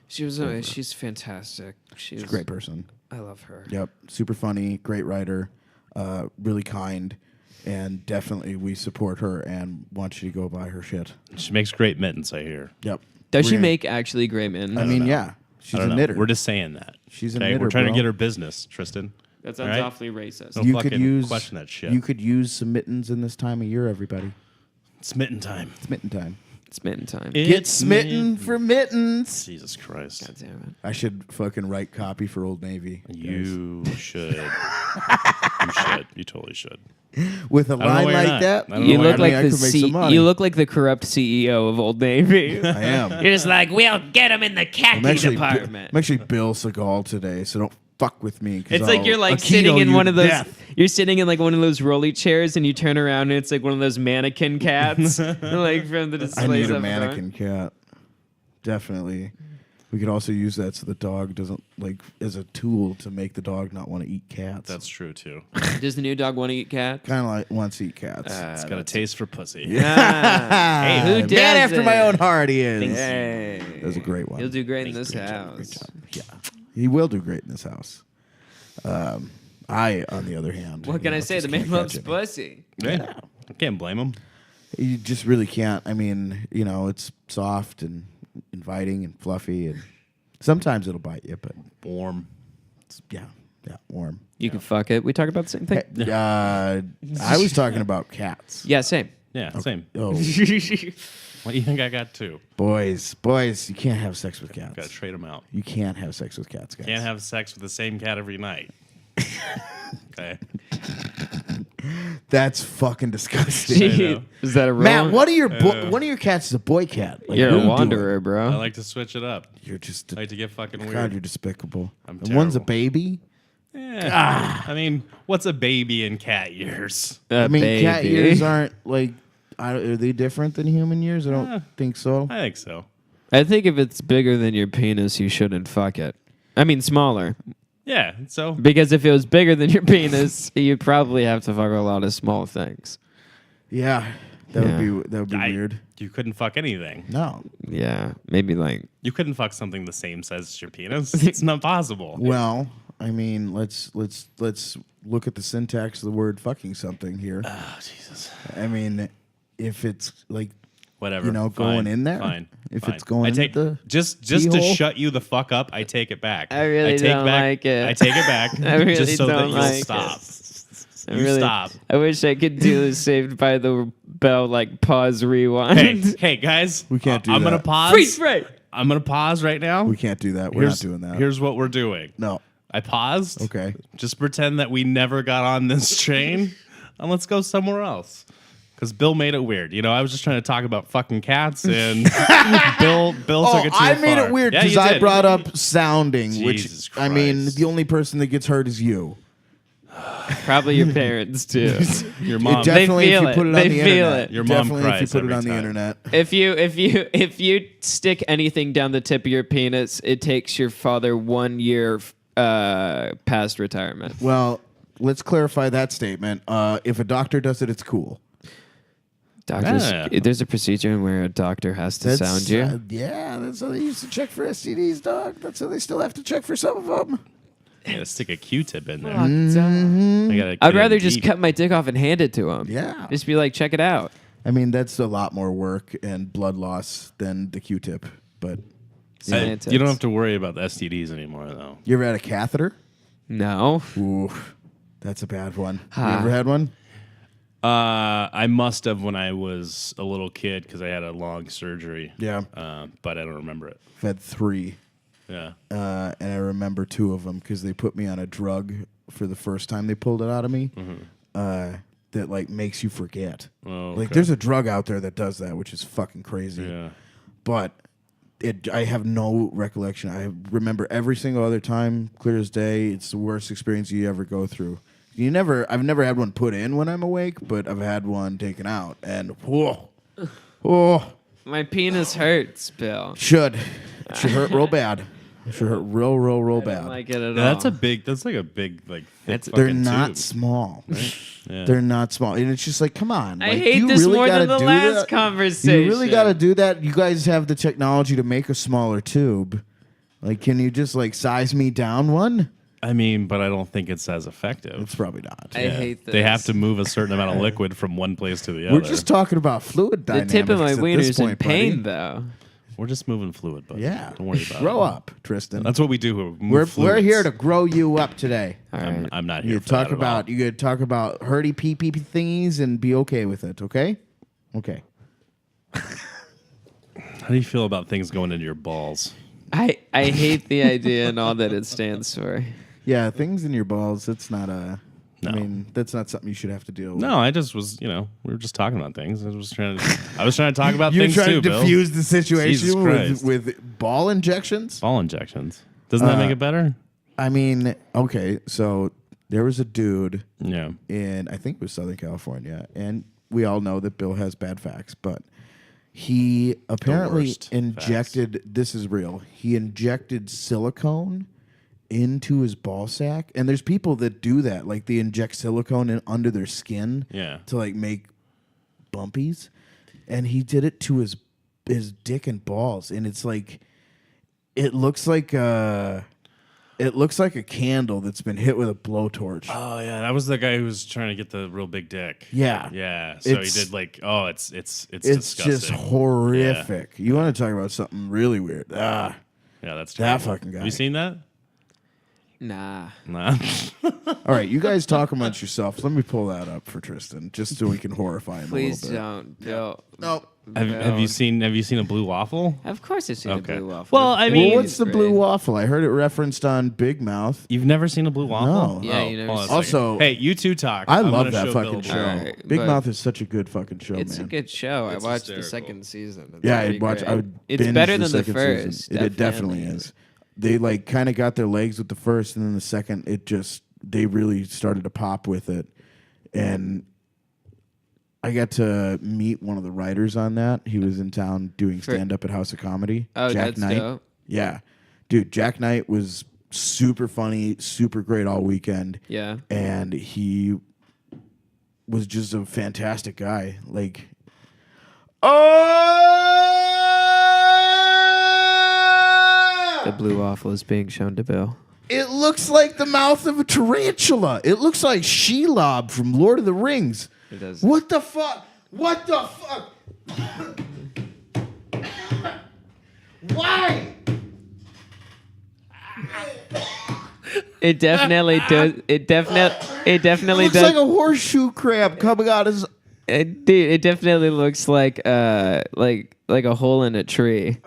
She's fantastic. She's She's a great person. I love her. Yep, super funny, great writer, really kind, and definitely we support her and want you to go buy her shit. She makes great mittens, I hear. Yep. Does she We're- make actually great mittens? I mean, know. yeah, she's I don't a know. knitter. We're just saying that. She's a Okay? knitter, We're trying bro. to get her business, Tristan. that sounds Right? awfully racist. Don't You could fucking use question that shit. You could use some mittens in this time of year, everybody. It's mitten time. It's mitten time. It's mitten time. Get smitten for mittens. Jesus Christ. God damn it. I should fucking write copy for Old Navy. You should. You should. You totally should. With a know line why you're like not. that, I don't You know look why like I the could make some money. you look like the corrupt CEO of Old Navy. I am. You're just like, we'll get him in the khaki I'm actually, department. I'm actually Bill Seagal today, so don't fuck with me. 'Cause It's like I'll you're like Aikido sitting in you one to of those. death. You're sitting in like one of those rolly chairs, and you turn around, and it's like one of those mannequin cats, like from the I displays. need a up front. mannequin cat. Definitely. We could also use that so the dog doesn't like as a tool to make the dog not want to eat cats. That's true, too. Does the new dog want to eat cats? kind of like wants to eat cats. It's got a taste for pussy. Hey, who does Man after my own heart he is. Hey, That was a great one. He'll do great in Thanks, this great job, house. Yeah, he will do great in this house. I, on the other hand, What can I say? just The man can't loves catch any. pussy. Yeah. I can't blame him. You just really can't. I mean, it's soft and inviting and fluffy, and sometimes it'll bite you, but Warm. it's, yeah, warm. You can fuck it. We talk about the same thing. I was talking about cats. Yeah, same. Yeah, same. Oh, What do you think I got, too? boys, you can't have sex with cats. Got to trade them out. You can't have sex with cats, guys. Can't have sex with the same cat every night. Okay. That's fucking disgusting. know. Is that a rule? Matt, one of your cats is a boy cat. Like, You're what are a you wanderer, doing? bro. I like to switch it up. You're just I like to get fucking God, weird. you're despicable. I'm and one's a terrible. baby. Yeah. I mean, what's a baby in cat years? I mean, cat ears aren't like. Are they different than human ears? I don't think so. I think so. I think if it's bigger than your penis, you shouldn't fuck it. I mean, smaller. Yeah. So Because if it was bigger than your penis, you'd probably have to fuck a lot of small things. Yeah, that Yeah. would be weird. You couldn't fuck anything. No. Yeah, maybe like You couldn't fuck something the same size as your penis. It's not possible. Well, I mean, let's look at the syntax of the word "fucking" something here. Oh, Jesus. I mean, if it's like Whatever. going Fine. in there. Fine. If Fine. it's going I take into the just to keyhole. shut you the fuck up, I take it back. I really take don't back, like it. I take it back. I really just so that don't you'll like stop. I You stop. I wish I could do the Saved by the Bell like pause rewind. Hey guys. We can't do I'm gonna that. pause. Freeze frame. I'm gonna pause right now. we can't do that. We're not doing that. Here's what we're doing. No. I paused. Okay. Just pretend that we never got on this train, and let's go somewhere else. because Bill made it weird. You know, I was just trying to talk about fucking cats, and Bill took it too I made far. it weird Yeah, because you I did. brought up sounding, Jesus which I mean, Christ. the only person that gets hurt is you. Probably your parents too. Your mom. It definitely, feel if you put it. it on They the feel internet. it. Your mom Definitely, if you cries put it every on the time. internet. If you stick anything down the tip of your penis, it takes your father 1 year past retirement. Well, let's clarify that statement. If a doctor does it, it's cool. Doctors, Yeah. there's a procedure where a doctor has to sound you. Yeah, that's how they used to check for STDs, dog. That's how they still have to check for some of them. Yeah, stick a Q-tip in there. Mm-hmm. I gotta I'd get rather in just deep. cut my dick off and hand it to him. Yeah. Just be like, check it out. I mean, that's a lot more work and blood loss than the Q-tip. But Semantics. You don't have to worry about the STDs anymore, though. you ever had a catheter? No. Ooh, that's a bad one. Ha. You ever had one? I must have when I was a little kid because I had a long surgery. Yeah. But I don't remember it. I've had 3. Yeah. And I remember 2 of them because they put me on a drug for the first time they pulled it out of me that like makes you forget. Oh, Like okay. there's a drug out there that does that, which is fucking crazy. Yeah. But I have no recollection. I remember every single other time, clear as day. It's the worst experience you ever go through. I've never had one put in when I'm awake, but I've had one taken out, and whoa, My penis hurts, Bill. should hurt real bad. Should hurt real I don't bad. like it at all. That's like a big like. thick They're fucking not tube. small. Yeah. They're not small, and it's just like, come on. I Like, hate you this really more gotta than the do last that? conversation. You really got to do that. You guys have the technology to make a smaller tube. Like, can you just like size me down one? I mean, but I don't think it's as effective. It's probably not. I hate this. They have to move a certain amount of liquid from one place to the other. We're just talking about fluid The dynamics. tip of my at wiener's this in point, pain, buddy. though. We're just moving fluid, buddy. Yeah. Don't worry about Grow it. up, Tristan. That's what we do. We move We're fluids. here to grow you up today. All right. I'm not here You for talk that at about all. you gotta talk about hurty pee pee thingies and be okay with it, okay? Okay. How do you feel about things going into your balls? I hate the idea and all that it stands for. Yeah, things in your balls, that's not a No. I mean, that's not something you should have to deal with. No, I just was, we were just talking about things. I was trying to talk about You're things trying too, to Bill. diffuse the Jesus situation Christ. with ball injections? Ball injections. Doesn't that make it better? I mean, okay, so there was a dude Yeah. in I think it was Southern California, and we all know that Bill has bad facts, but he apparently worst injected this is real. He injected silicone into his ball sack, and there's people that do that, like they inject silicone in under their skin Yeah. to like make bumpies, and he did it to his dick and balls, and it's like it looks like a candle that's been hit with a blowtorch. Oh yeah, that was the guy who was trying to get the real big dick. Yeah. Yeah. So It's- he did like, it's It's disgusting. just horrific. You want to talk about something really weird? Yeah, that's That terrible. fucking guy. Have you seen that? Nah. Nah. All right, you guys talk amongst yourselves. Let me pull that up for Tristan, just so we can horrify him Please a little bit. don't. Bill. No. have you seen a blue waffle? Of course I've seen Okay. a blue waffle. Well, I It's mean- Well, what's the great. blue waffle? I heard it referenced on Big Mouth. You've never seen a blue waffle? No. Yeah, you never hold on a seen second. it. Also- hey, you two talk. I I'm love gonna that show fucking Bill a show. blue All right, Big but Mouth is such a good fucking show, It's man. a good show. I It's watched the hysterical. second season. It's Yeah, pretty I'd watch. great. I would. It's binge better than the second season. first. It definitely is. They like kind of got their legs with the first, and then the second, they really started to pop with it, and I got to meet one of the writers on that. He was in town doing stand up at House of Comedy. Oh, Jack that's Knight. dope. Yeah, dude, Jack Knight was super funny, super great all weekend. Yeah. And he was just a fantastic guy. Like, The blue waffle is being shown to Bill. it looks like the mouth of a tarantula. It looks like Shelob from Lord of the Rings. It does. What the fuck? What the fuck? Why? It definitely does. It definitely Looks does. like a horseshoe crab coming out his. Dude, it definitely looks like a hole in a tree.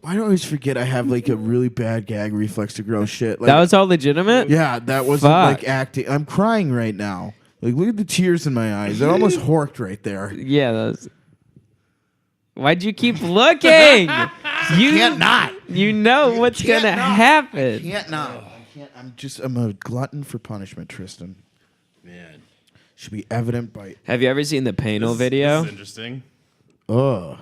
I always forget I have like a really bad gag reflex to gross shit. Like, That was all legitimate? yeah, that wasn't Fuck. like acting. I'm crying right now. Like, look at the tears in my eyes. It almost horked right there. Yeah, those. Why'd you keep looking? You Can't not. You know what's Can't gonna not. happen. Can't not. I can't. I'm a glutton for punishment, Tristan. Man. Should be evident by. Have you ever seen the Panel This video? is interesting. Oh,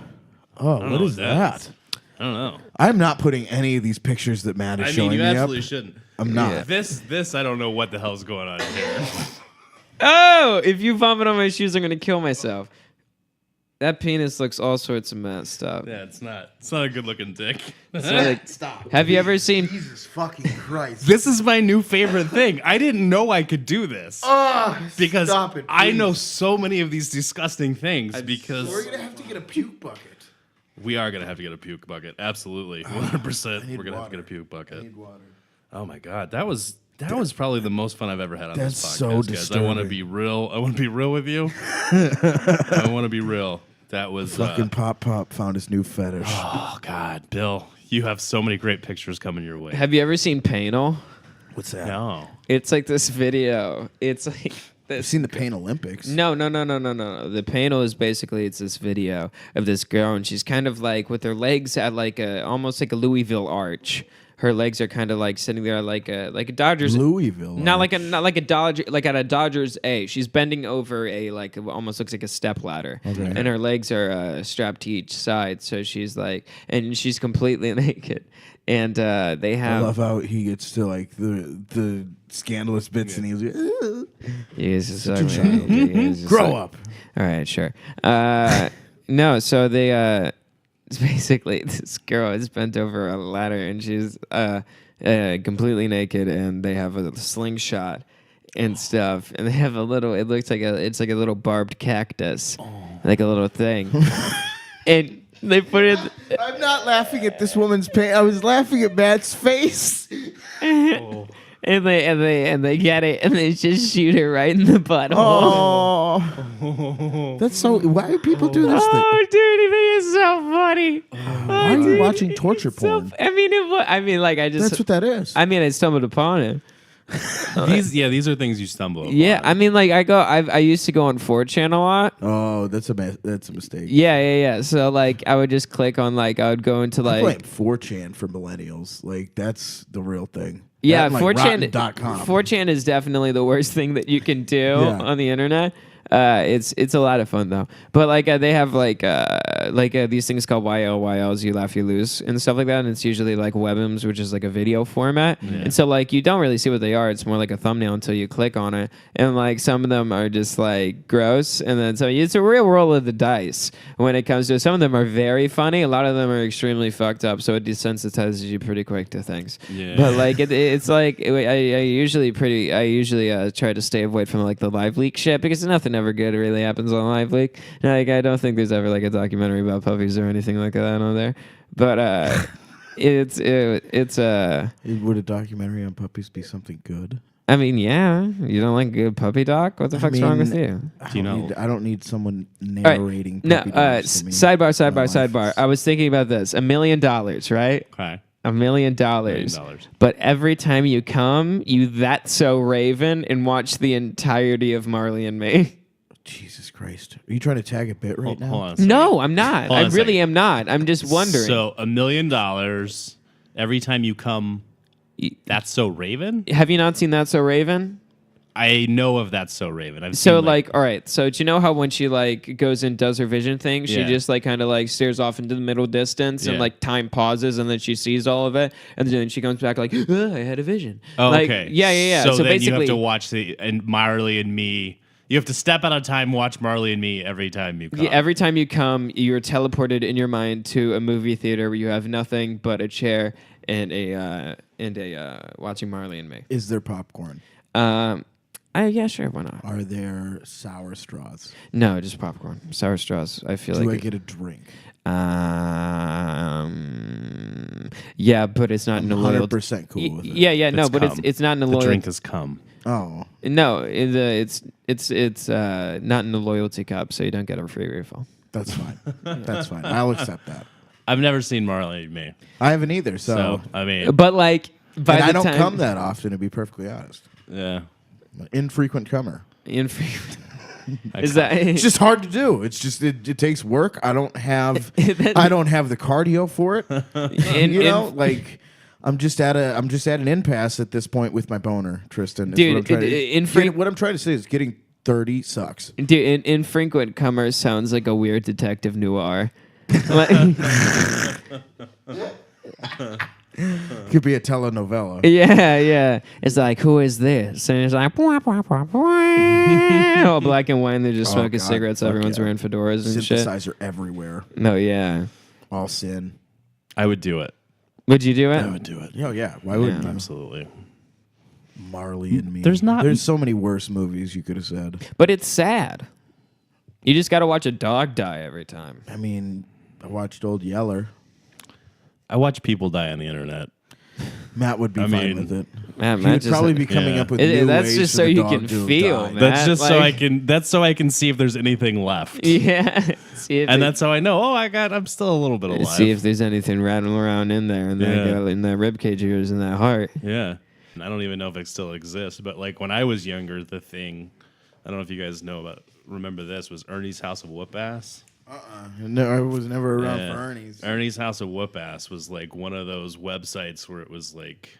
what know is what that that? I don't know. I'm not putting any of these pictures that Matt is I mean, showing you me up. absolutely shouldn't. I'm not. Yeah. This, I don't know what the hell's going on here. Oh, if you vomit on my shoes, I'm gonna kill myself. That penis looks all sorts of messed up. Yeah, it's not a good looking dick. So, like, Stop. have you ever seen? Jesus fucking Christ. This is my new favorite thing. I didn't know I could do this. Because stop it, I please. know so many of these disgusting things because We're gonna have to get a puke bucket. we are going to have to get a puke bucket. Absolutely. 100%. need We're going to have to water. get a puke bucket. I need water. Oh my god, that was probably the most fun I've ever had on That's this so podcast, guys. I want to disturbing. be real. I want to be real with you. I want to be real. That was Fucking Pop found his new fetish. oh god, Bill, you have so many great pictures coming your way. Have you ever seen Panel? What's that? No. It's like this video. It's like I've this. seen the Pain Olympics. No. The Panel is basically it's this video of this girl, and she's kind of like with her legs at like almost like a Louisville arch. Her legs are kind of like sitting there like a Dodgers. Louisville. Not like a Dodger, like at a Dodgers A. She's bending over a like almost looks like a step ladder, Okay. and her legs are strapped to each side. So she's like, and she's completely naked, and they I have. love how he gets to like the scandalous bits and he's like, Yes, it's Such a ugly. child. Yeah, it's just grow like- up. All right, sure. No, so they it's basically this girl is bent over a ladder and she's completely naked, and they have a slingshot and stuff, and they have a little. It looks like it's like a little barbed cactus, like a little thing, and they put it. I'm not laughing at this woman's pain. I was laughing at Matt's face. And they get it, and they just shoot her right in the butthole. Oh, that's so. Why do people do this thing? Oh, dude, it is so funny. Why are you watching torture porn? I mean, like I just. That's what that is. I mean, I stumbled upon it. These are things you stumble upon. Yeah, I mean, like I used to go on 4chan a lot. Oh, that's a mistake. Yeah. So like, I would just click on like I would go into I like. blame 4chan for millennials. Like that's the real thing. Yeah, That and, like, 4chan. Rotten.com. 4chan is definitely the worst thing that you can do Yeah. on the internet. It's a lot of fun though. But like they have like these things called YLs, you laugh you lose and stuff like that. And it's usually like webms, which is like a video format. And so like you don't really see what they are. It's more like a thumbnail until you click on it. And like some of them are just like gross. And then so it's a real roll of the dice when it comes to it. Some of them are very funny. A lot of them are extremely fucked up. So it desensitizes you pretty quick to things. Yeah. But like it's like I usually try to stay away from like the live leak shit because nothing ever good really happens on live leak. Like I don't think there's ever like a documentary about puppies or anything like that on there. But it's Would a documentary on puppies be something good? I mean, yeah, you don't like a good puppy doc? What the fuck's wrong with you? I don't need someone All right. narrating. No, puppy dogs to me. sidebar. My life I was thinking about this. $1 million, right? Okay. $1 million. But every time you come, you That's So Raven and watch the entirety of Marley and Me. Jesus Christ. Are you trying to tag a bit right now? Hold on a second. No, I'm not. Hold on I a really second. am not. I'm just wondering. So $1 million every time you come. That's So Raven. Have you not seen That's So Raven? I know of That's So Raven. I've So seen, like, all right. So do you know how when she like goes and does her vision thing, she Yeah. just like kind of like stares off into the middle distance and Yeah. like time pauses and then she sees all of it and then she comes back like, I had a vision. Oh, Like, okay. Yeah. So, then basically, you have to watch Marley and Me. You have to step out of time, watch Marley and Me every time you come. yeah, every time you come, you're teleported in your mind to a movie theater where you have nothing but a chair and a watching Marley and Me. Is there popcorn? Yeah, sure, why not? Are there sour straws? No, just popcorn, sour straws. I feel Do like I get a drink? yeah, but it's not in a loyal. 100% cool with it. Yeah, no, It's but cum. it's not in a The loyal. drink has come. Oh. No, it's not in the loyalty cup, so you don't get a free refill. That's fine. That's fine. I'll accept that. I've never seen Marley and Me. I haven't either, So, I mean, But like, by and the I don't time, come that often, to be perfectly honest. yeah. I'm an infrequent comer. Infrequent. I Is can't. that It's just hard to do. It's just it takes work. I don't have the cardio for it. You know, like I'm just at an impasse at this point with my boner, Tristan. is Dude, what I'm trying what I'm trying to say is getting 30 sucks. Dude, infrequent comer sounds like a weird detective noir. Like- Could be a telenovela. yeah. It's like, who is this? And it's like, all black and white, and they're just Oh, smoking God. cigarettes. Fuck Everyone's yeah. wearing fedoras and shit. Synthesizer everywhere. No, yeah. All sin. I would do it. Would you do it? I would do it. Oh yeah. Why wouldn't you? Absolutely. Marley and Me. There's so many worse movies you could have said. But it's sad. You just got to watch a dog die every time. I mean, I watched Old Yeller. I watch people die on the internet. Matt would be I fine mean, with it. Man, He Matt would just- probably be coming Yeah. up with new That's ways just for so the you dog can to feel, die. man. That's just so I like- can. That's so I can see if there's anything left. Yeah. See if And it- that's how I know. Oh, I'm still a little bit alive. See if there's anything rattling around in there, in that, Yeah. in that rib cage of yours, in that heart. Yeah. And I don't even know if it still exists. But like when I was younger, the thing, I don't know if you guys remember this, was Ernie's House of Whoop Ass. No, I was never around Yeah. for Ernie's. Ernie's House of Whoop Ass was like one of those websites where it was like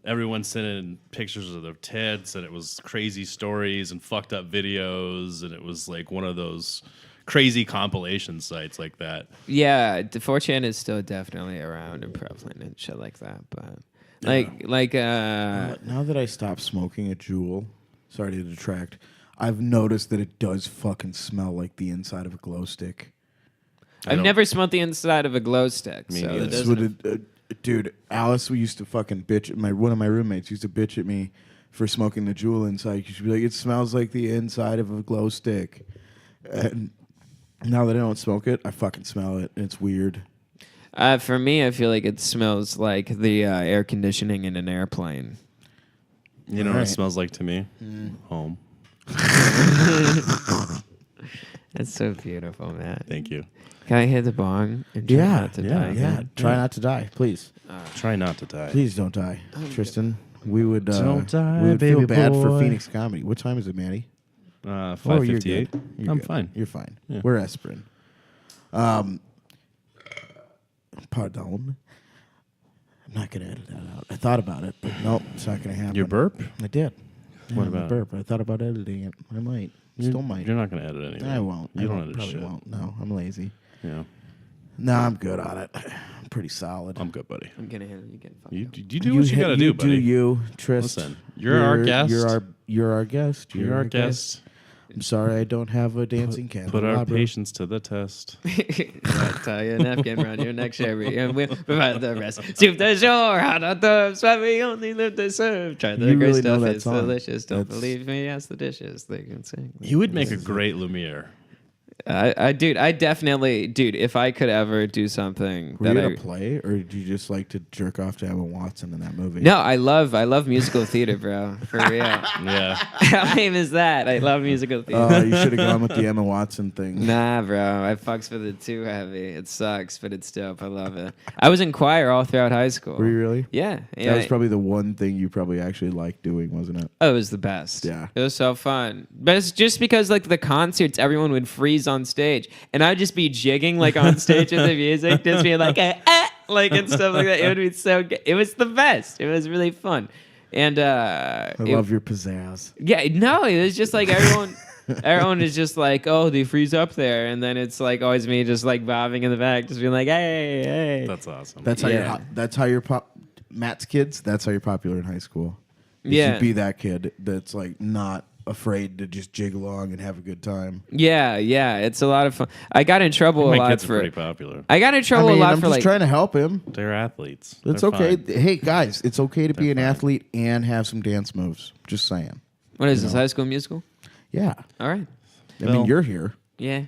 everyone sent in pictures of their tits, and it was crazy stories and fucked up videos, and it was like one of those crazy compilation sites like that. Yeah, the 4chan is still definitely around and prevalent and shit like that. But Now that I stopped smoking a Juul, sorry to detract, I've noticed that it does fucking smell like the inside of a glow stick. I've never smelled the inside of a glow stick. Me So neither. that That's doesn't. what dude, Alice, we used to fucking bitch. One of my roommates used to bitch at me for smoking the Juul inside. She'd be like, "It smells like the inside of a glow stick." And now that I don't smoke it, I fucking smell it. And it's weird. For me, I feel like it smells like the air conditioning in an airplane. You know what Alright. it smells like to me? Home. That's so beautiful, man. Thank you. Can I hit the bong and try not to die? yeah. again? Try not to die, please. Try not to die. Please don't die, Tristan. We would Don't die, we would feel baby bad for boy. Phoenix Comedy. What time is it, Manny? Oh, you're 5:58. good. You're I'm good. fine. You're fine. Yeah. We're aspirin. Pardon. I'm not gonna edit that out. I thought about it, but nope, it's not gonna happen. Your burp? I did. What Yeah, my about? burp? I thought about editing it. I might. Still might. You're not going to edit anything. I won't. You I don't won't. edit Probably shit. won't. No, I'm lazy. Yeah. No, I'm good on it. I'm pretty solid. I'm good, buddy. I'm gonna hit it. You get fucked You up. do what you got to do, buddy. You, Tristan. Listen, you're our guest. You're our guest. You're our guest. I'm sorry I don't have a dancing cat. Put our patience to the test. I'll tie a napkin around your neck, Sherry, and we'll provide the rest. Sweep the shore, hot on the why we only live to serve. Try the You great really know stuff, that it's song. delicious. Don't That's- believe me, ask the dishes. They can sing. You would make a great Lumiere. I definitely, if I could ever do something Were that you I gonna play, or did you just like to jerk off to Emma Watson in that movie? no, I love musical theater, bro. For real. Yeah. How lame is that? I love musical theater. Oh, you should have gone with the Emma Watson thing. Nah, bro. I fucks with it too heavy. It sucks, but it's dope. I love it. I was in choir all throughout high school. Were you really? Yeah. That was probably the one thing you probably actually liked doing, wasn't it? Oh, it was the best. Yeah. It was so fun. But it's just because like the concerts, everyone would freeze on stage. And I'd just be jigging like on stage with the music, just being like, like and stuff like that. It would be so good. It was the best. It was really fun. And I love your pizzazz. yeah, no, it was just like everyone is just like, oh, they freeze up there. And then it's like always me just like bobbing in the back, just being like, hey. That's awesome. That's how Yeah. you're Matt's kids. That's how you're popular in high school. You Yeah. should be that kid that's like not afraid to just jig along and have a good time. Yeah, it's a lot of fun. I got in trouble a My lot kids are for. pretty popular. I got in trouble a lot I'm for just like. trying to help him. They're athletes. It's They're okay. fine. Hey guys, it's okay to be They're an fine. athlete and have some dance moves. Just saying. What is this, High School Musical? Yeah. All right. I mean, you're here. Yeah.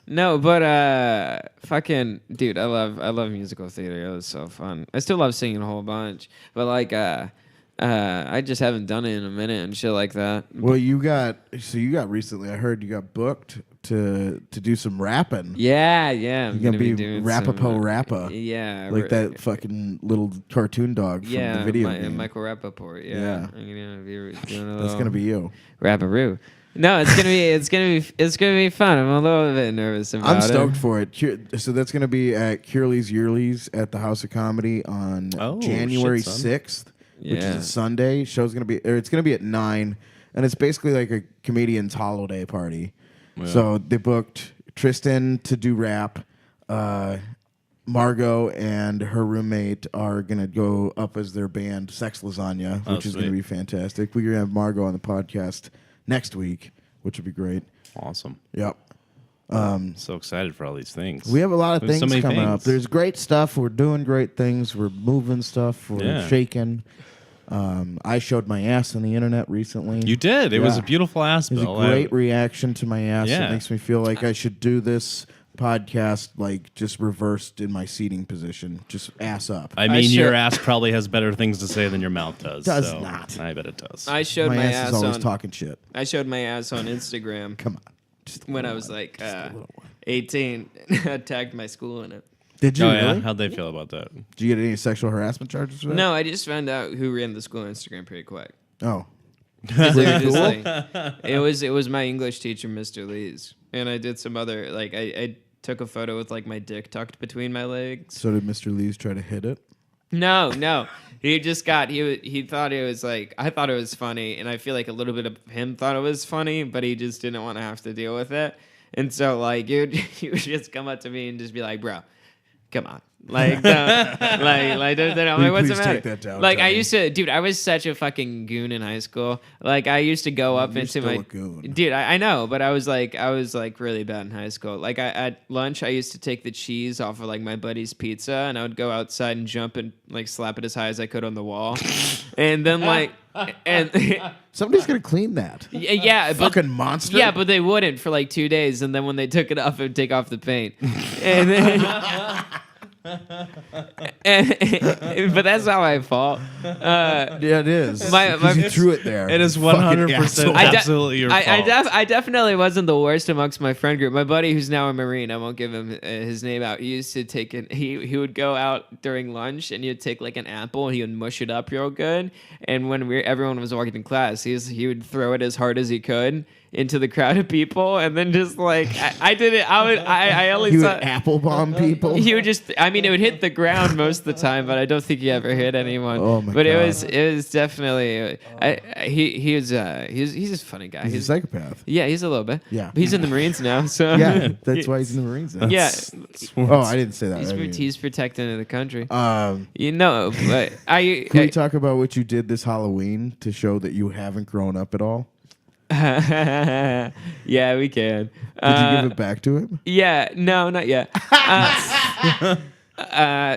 No, but fucking dude, I love musical theater. It was so fun. I still love singing a whole bunch, but like I just haven't done it in a minute and shit like that. Well, you got recently. I heard you got booked to do some rapping. Yeah. I'm You're gonna be doing Rapapo some, Rappa. Yeah, Like that fucking little cartoon dog from the video game. Michael Rappaport. Yeah, Yeah. I'm gonna be doing a That's little gonna be you. Rapparoo. No, it's gonna be fun. I'm a little bit nervous about it. I'm stoked for it. So that's gonna be at Curly's Yearly's at the House of Comedy on January shit, son. 6th, which is Yeah. a Sunday. It's gonna be at 9, and it's basically like a comedian's holiday party. Yeah. So they booked Tristan to do rap. Margot and her roommate are gonna go up as their band Sex Lasagna, which is gonna sweet. be fantastic. We're gonna have Margot on the podcast next week, which would be great. Awesome. Yep. So excited for all these things. We have a lot of There's things so many coming up. things. There's great stuff. We're doing great things. We're moving stuff. We're Yeah. shaking. I showed my ass on the internet recently. You did. It was Yeah. a beautiful ass, It was Bill. a great reaction to my ass. Yeah. It makes me feel like I should do this podcast like just reversed in my seating position, just ass up. I mean, your sure- ass probably has better things to say than your mouth does. Does so not. I bet it does. I showed my my ass ass is always on. talking shit. I showed my ass on Instagram Come on. Just a when I little was one. like Just a little one. 18. I tagged my school in it. Did you Oh, yeah? really? How'd they feel about that? Did you get any sexual harassment charges for that? No, I just found out who ran the school Instagram pretty quick. Oh. 'Cause they were just like, it was my English teacher, Mr. Lee's, and I did some other like I took a photo with like my dick tucked between my legs. So did Mr. Lee's try to hit it? No, he just got he thought it was like I thought it was funny, and I feel like a little bit of him thought it was funny, but he just didn't want to have to deal with it, and so like he would just come up to me and just be like, bro, come on. Like, don't, I'm like, what's the Please matter? take that down, Like, I Tony. used to, dude. I was such a fucking goon in high school. Like, I used to go up You're into still my a goon. dude. I know, but I was like really bad in high school. Like, at lunch, I used to take the cheese off of like my buddy's pizza, and I would go outside and jump and like slap it as high as I could on the wall, and then like, and Somebody's gonna clean that. yeah, but Fucking monster. yeah, but they wouldn't for like 2 days, and then when they took it off, it would take off the paint. And then, but that's how I fall. Yeah, it is. My- 'Cause you my- threw it there. It is Fucking 100% asshole. absolutely your fault. I definitely wasn't the worst amongst my friend group. My buddy, who's now a Marine, I won't give him his name out. He used to take it. He would go out during lunch and he'd take like an apple and he would mush it up real good. And when everyone was walking in class, he would throw it as hard as he could into the crowd of people, and then just like I did it. I only He saw. would apple bomb people. He would just. I mean, it would hit the ground most of the time, but I don't think he ever hit anyone. Oh my but God. it was definitely. He's a funny guy. He's a psychopath. Yeah, he's a little bit. Yeah. But he's in the Marines now, so Yeah, that's why he's in the Marines. Now. yeah, Oh, I didn't say that. he's protecting the country. Um, You know, but can we talk about what you did this Halloween to show that you haven't grown up at all? yeah, we can. Did you give it back to him? Yeah, no, not yet.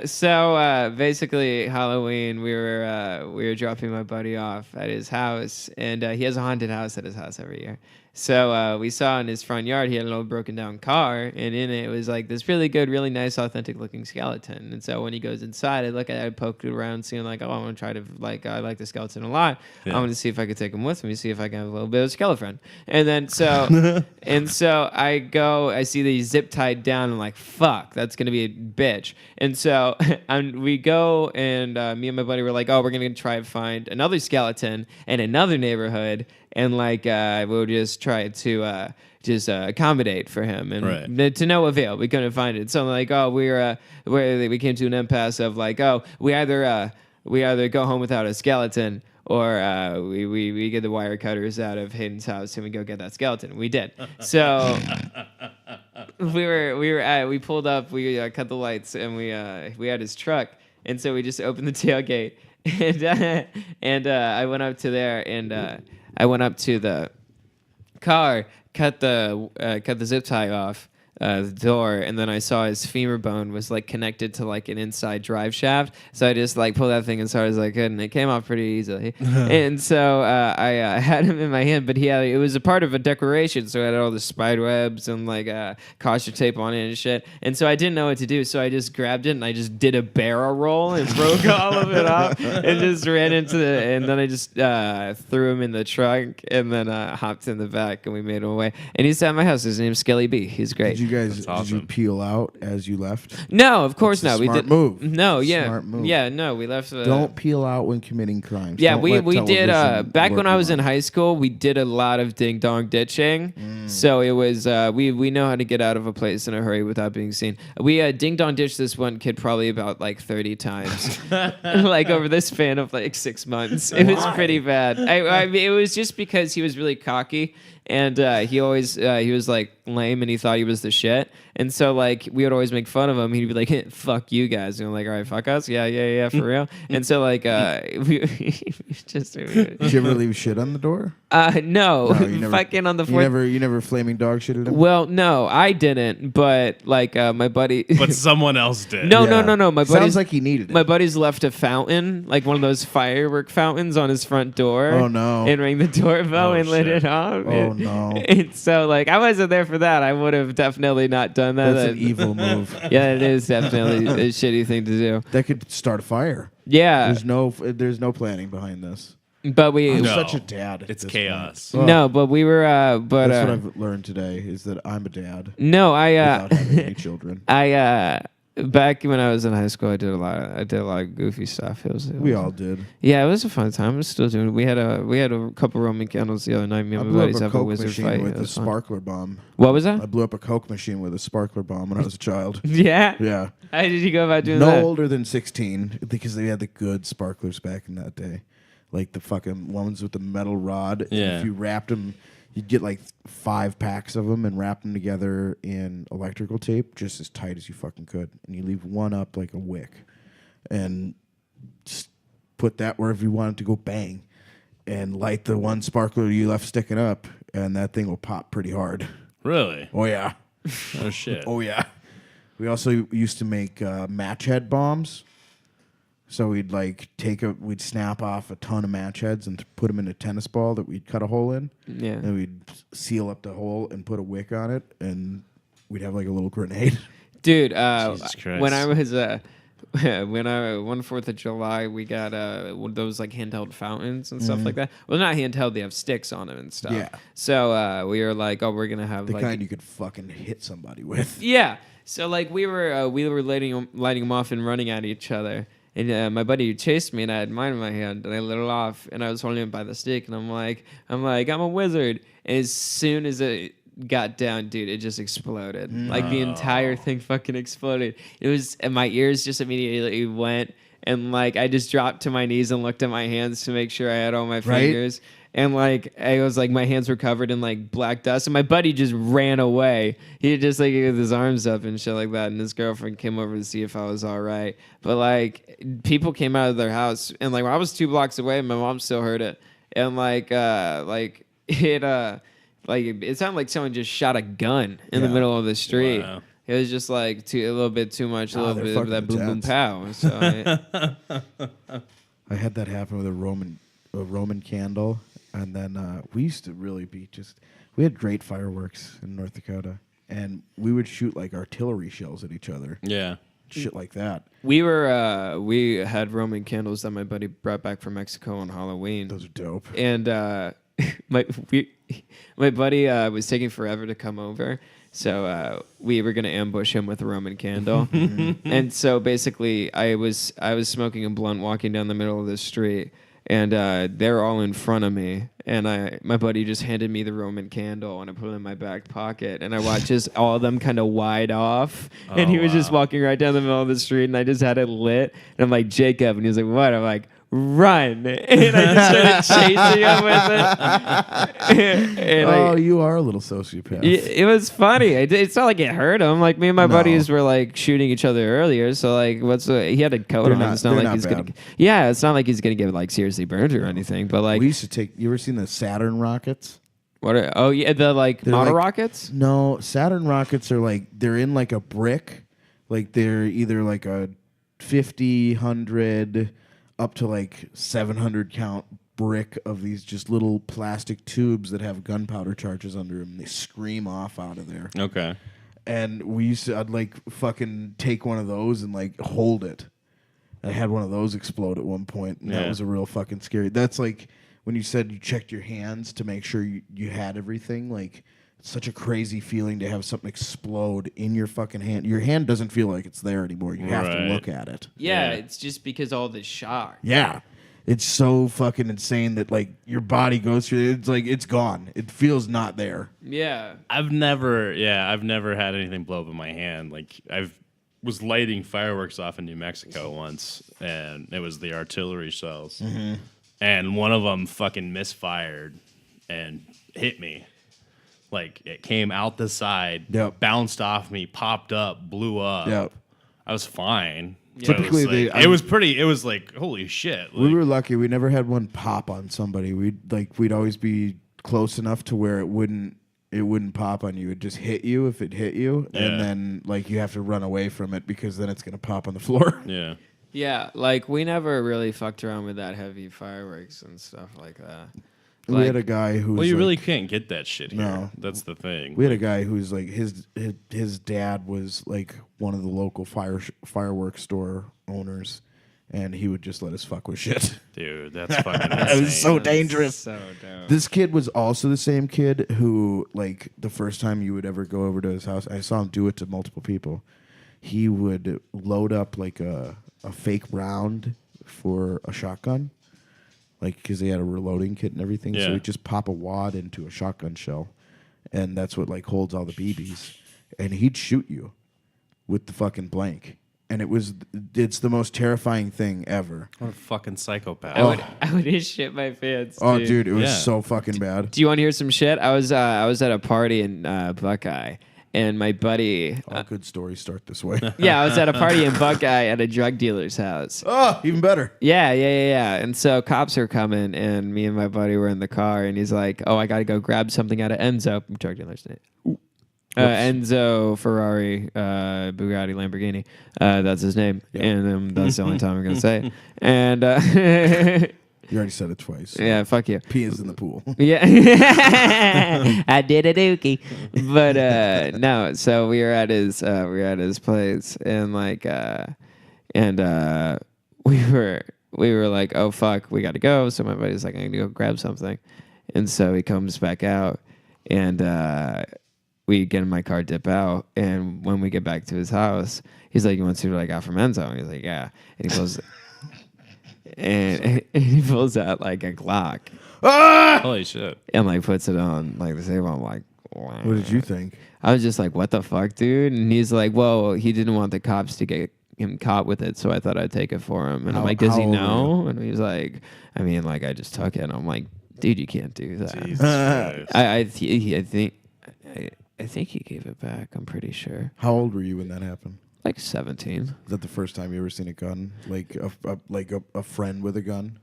So basically, Halloween, we were dropping my buddy off at his house, and he has a haunted house at his house every year. So we saw in his front yard he had an old broken down car, and in it was like this really good, really nice, authentic looking skeleton. And so when he goes inside, I look at it, I poke it around, seeing like, oh, I want to try to I like the skeleton a lot. Yeah. I want to see if I could take him with me, see if I can have a little bit of a skeleton. And then so I go, I see that he's zip tied down. I'm like, fuck, that's gonna be a bitch. And so we go, and me and my buddy were like, oh, we're gonna try to find another skeleton in another neighborhood, and like we'll just try to accommodate for him, and Right. to no avail. We couldn't find it. So I'm like, oh, we came to an impasse of like, oh, we either go home without a skeleton, or we get the wire cutters out of Hayden's house and we go get that skeleton. We did. So we pulled up, we cut the lights, and we had his truck, and so we just opened the tailgate, and I went up to there, and I went up to the car, cut the zip tie off, the door, and then I saw his femur bone was like connected to like an inside drive shaft. So I just like pulled that thing as hard as I could, and it came off pretty easily. And so I had him in my hand, but it was a part of a decoration, so it had all the spider webs and like caution tape on it and shit. And so I didn't know what to do, so I just grabbed it and I just did a barrel roll and broke all of it off and just ran into and then I just threw him in the trunk and then hopped in the back and we made him away. And he's at my house. His name's Skelly B. He's great. Did you guys That's awesome. did you peel out as you left? No, of course That's not. a smart move. No, yeah, Smart move. yeah, no. We left. Don't peel out when committing crimes. Yeah, Don't we let did. television Back lure when I you was in on. high school, we did a lot of ding dong ditching. So it was we know how to get out of a place in a hurry without being seen. We ding dong ditched this one kid probably about like 30 times, like over the span of like 6 months. It was pretty bad. I mean, it was just because he was really cocky. And he always he was like lame and he thought he was the shit. And so like we would always make fun of him. He'd be like, hey, "Fuck you guys," and I'm like, "All right, fuck us, yeah, for real." And so like we just Did you ever leave shit on the door? no, you never- fucking on the You fourth. never flaming dog shitted him? Well, no, I didn't. But like my buddy. But someone else did. no. My Sounds buddy's like he needed it. my buddy's left a fountain, like one of those firework fountains, on his front door. Oh, no. And rang the doorbell Oh, and lit shit. it off. Oh, no. And so like I wasn't there for that. I would have definitely not done that. That's an evil move. Yeah, it is definitely a shitty thing to do. That could start a fire. Yeah, There's no planning behind this. but we I'm No. such a dad. at It's this chaos. point. no, but we were but That's what I've learned today is that I'm a dad no, without having any children. back when I was in high school, I did a lot of goofy stuff. It was We all did. yeah, it was a fun time. We're still doing it. We had a couple Roman candles the other night. Me I and my blew up buddies a have a Coke wizard machine fight. with It a was fun. sparkler bomb. What was that? I blew up a Coke machine with a sparkler bomb when I was a child. Yeah. Yeah. How did you go about doing No that? older than 16 because they had the good sparklers back in that day. Like the fucking ones with the metal rod. Yeah. If you wrapped them, you'd get like 5 packs of them and wrap them together in electrical tape just as tight as you fucking could. And you leave one up like a wick. And just put that wherever you want it to go bang. And light the one sparkler you left sticking up. And that thing will pop pretty hard. Really? Oh, yeah. Oh shit. Oh, yeah. We also used to make match head bombs. So we'd like we'd snap off a ton of match heads and put them in a tennis ball that we'd cut a hole in. Yeah. And we'd seal up the hole and put a wick on it, and we'd have like a little grenade. Dude, Jesus Christ. when I was one 4th of July, we got one of those like handheld fountains and stuff like that. Well, not handheld; they have sticks on them and stuff. Yeah. So we were like, "Oh, we're gonna have The like kind you could fucking hit somebody with. yeah." So like we were lighting them off and running at each other. And my buddy chased me, and I had mine in my hand, and I lit it off, and I was holding it by the stick, and I'm like, I'm a wizard. And as soon as it got down, dude, it just exploded. Like the entire thing fucking exploded. It was, and my ears just immediately went, and like I just dropped to my knees and looked at my hands to make sure I had all my fingers. And like I was like, my hands were covered in like black dust, and my buddy just ran away. He just like with his arms up and shit like that. And his girlfriend came over to see if I was all right. But like people came out of their house, and like I was 2 blocks away, and my mom still heard it. And like it sounded like someone just shot a gun in the middle of the street. Wow. It was just like a little bit too much, a little they're bit of fucking that boom boom intense. pow. So I had that happen with a Roman candle, and then we used to really be we had great fireworks in North Dakota, and we would shoot like artillery shells at each other, Yeah. shit like that. we had Roman candles that my buddy brought back from Mexico on Halloween. Those are dope. And my buddy was taking forever to come over, so we were gonna ambush him with a Roman candle. And so basically, I was smoking a blunt walking down the middle of the street, and they're all in front of me. And my buddy just handed me the Roman candle, and I put it in my back pocket, and I watched just all of them kind of wide off, and he was just walking right down the middle of the street, and I just had it lit, and I'm like, Jacob, and he was like, what? I'm like, run, and I just started chasing him with it. And You are a little sociopath. it was funny. It's not like it hurt him. Like me and my No. buddies were like shooting each other earlier. So like, he had a coat They're on. not- It's not they're like not he's gonna. bad. Yeah, it's not like he's gonna get like seriously burned or anything. But like, We used to take. You ever seen the Saturn rockets? What? Oh yeah, the They're model like- rockets. No, Saturn rockets are like they're in like a brick, like they're either like a 50, 100, up to like 700 count brick of these just little plastic tubes that have gunpowder charges under them. They scream off out of there. Okay. And I'd like fucking take one of those and like hold it. I had one of those explode at one point, and that Yeah. was a real fucking scary. That's like when you said you checked your hands to make sure you had everything. Like, it's such a crazy feeling to have something explode in your fucking hand. Your hand doesn't feel like it's there anymore. You have to Right. look at it. Yeah, Yeah. it's just because all this shock. Yeah. It's so fucking insane that like your body goes through it. It's like it's gone. It feels not there. Yeah. I've never had anything blow up in my hand. Like was lighting fireworks off in New Mexico once, and it was the artillery shells, and one of them fucking misfired and hit me. Like it came out the side, Yep. bounced off me, popped up, blew up. Yep. I was fine. But Typically, it was like holy shit. We Like, were lucky. We never had one pop on somebody. We'd always be close enough to where it wouldn't pop on you. It'd just hit you if it hit you, Yeah. and then like you have to run away from it because then it's gonna pop on the floor. yeah. Yeah, like we never really fucked around with that heavy fireworks and stuff like that. We had a guy who was Well, you like, really can't get that shit here. No. That's the thing. we had a guy who's like his dad was like one of the local fireworks store owners, and he would just let us fuck with shit. Dude, that's fucking insane. It was so dangerous. So dope. This kid was also the same kid who, like, the first time you would ever go over to his house, I saw him do it to multiple people. He would load up like a fake round for a shotgun, like because he had a reloading kit and everything. Yeah. So he'd just pop a wad into a shotgun shell, and that's what like holds all the BBs. And he'd shoot you with the fucking blank, and it's the most terrifying thing ever. What a fucking psychopath. I would just shit my pants. Oh, dude, it was Yeah. so fucking bad. Do you want to hear some shit? I was at a party in Buckeye, and my buddy. All good stories start this way. Yeah, I was at a party in Buckeye at a drug dealer's house. Oh, even better. Yeah. And so cops are coming, and me and my buddy were in the car, and he's like, "Oh, I got to go grab something out of Enzo." Drug dealer's name. Enzo Ferrari, Bugatti, Lamborghini. That's his name, and that's the only time I'm gonna say it. And You already said it twice. yeah, fuck you. Pee is in the pool. Yeah, I did a dookie, but no. So we were at his place, and we were like, oh fuck, we got to go. So my buddy's like, I need to go grab something, and so he comes back out, and we get in my car, dip out, and when we get back to his house, he's like, you want to see what I got from Enzo? And he's like, yeah, and he goes. And he pulls out like a Glock Holy shit. and like puts it on like the table. I'm like, wow. What did you think? I was just like, what the fuck, dude? And he's like, well, he didn't want the cops to get him caught with it, so I thought I'd take it for him. And I'm like, does how he old were know? And he's like, I mean, like I just took it. And I'm like, dude, you can't do that. Jesus Christ. I think he gave it back. I'm pretty sure. How old were you when that happened? Like 17. Is that the first time you ever seen a gun? Like a friend with a gun?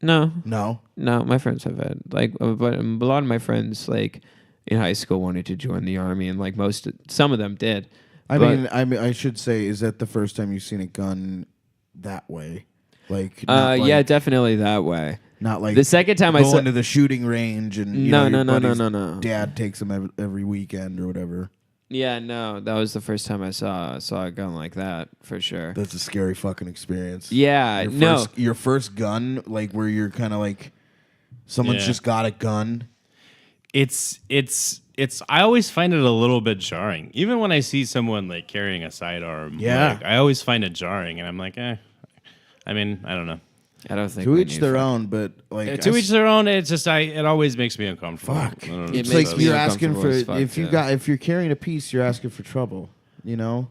No, No. my friends have had but a lot of my friends like in high school wanted to join the army, and like some of them did. I But- mean, I should say, is that the first time you've seen a gun that way? Like, not Yeah, like, definitely that way. not like The second time I going saw to the shooting range and you No, know, your no, no, buddy's no, no, no. dad takes them every weekend or whatever. Yeah, no, that was the first time I saw a gun like that for sure. That's a scary fucking experience. Yeah, Your first gun, like where you're kind of like, someone's Yeah. just got a gun. It's I always find it a little bit jarring. Even when I see someone like carrying a sidearm, Yeah. like, I always find it jarring, and I'm like, I mean, I don't know. I don't think To we each need their fuck- own, but like To each their own. It's just it always makes me uncomfortable. Fuck. I don't know. It It's makes like me you're asking uncomfortable for as fuck, if you're carrying a piece, you're asking for trouble. You know,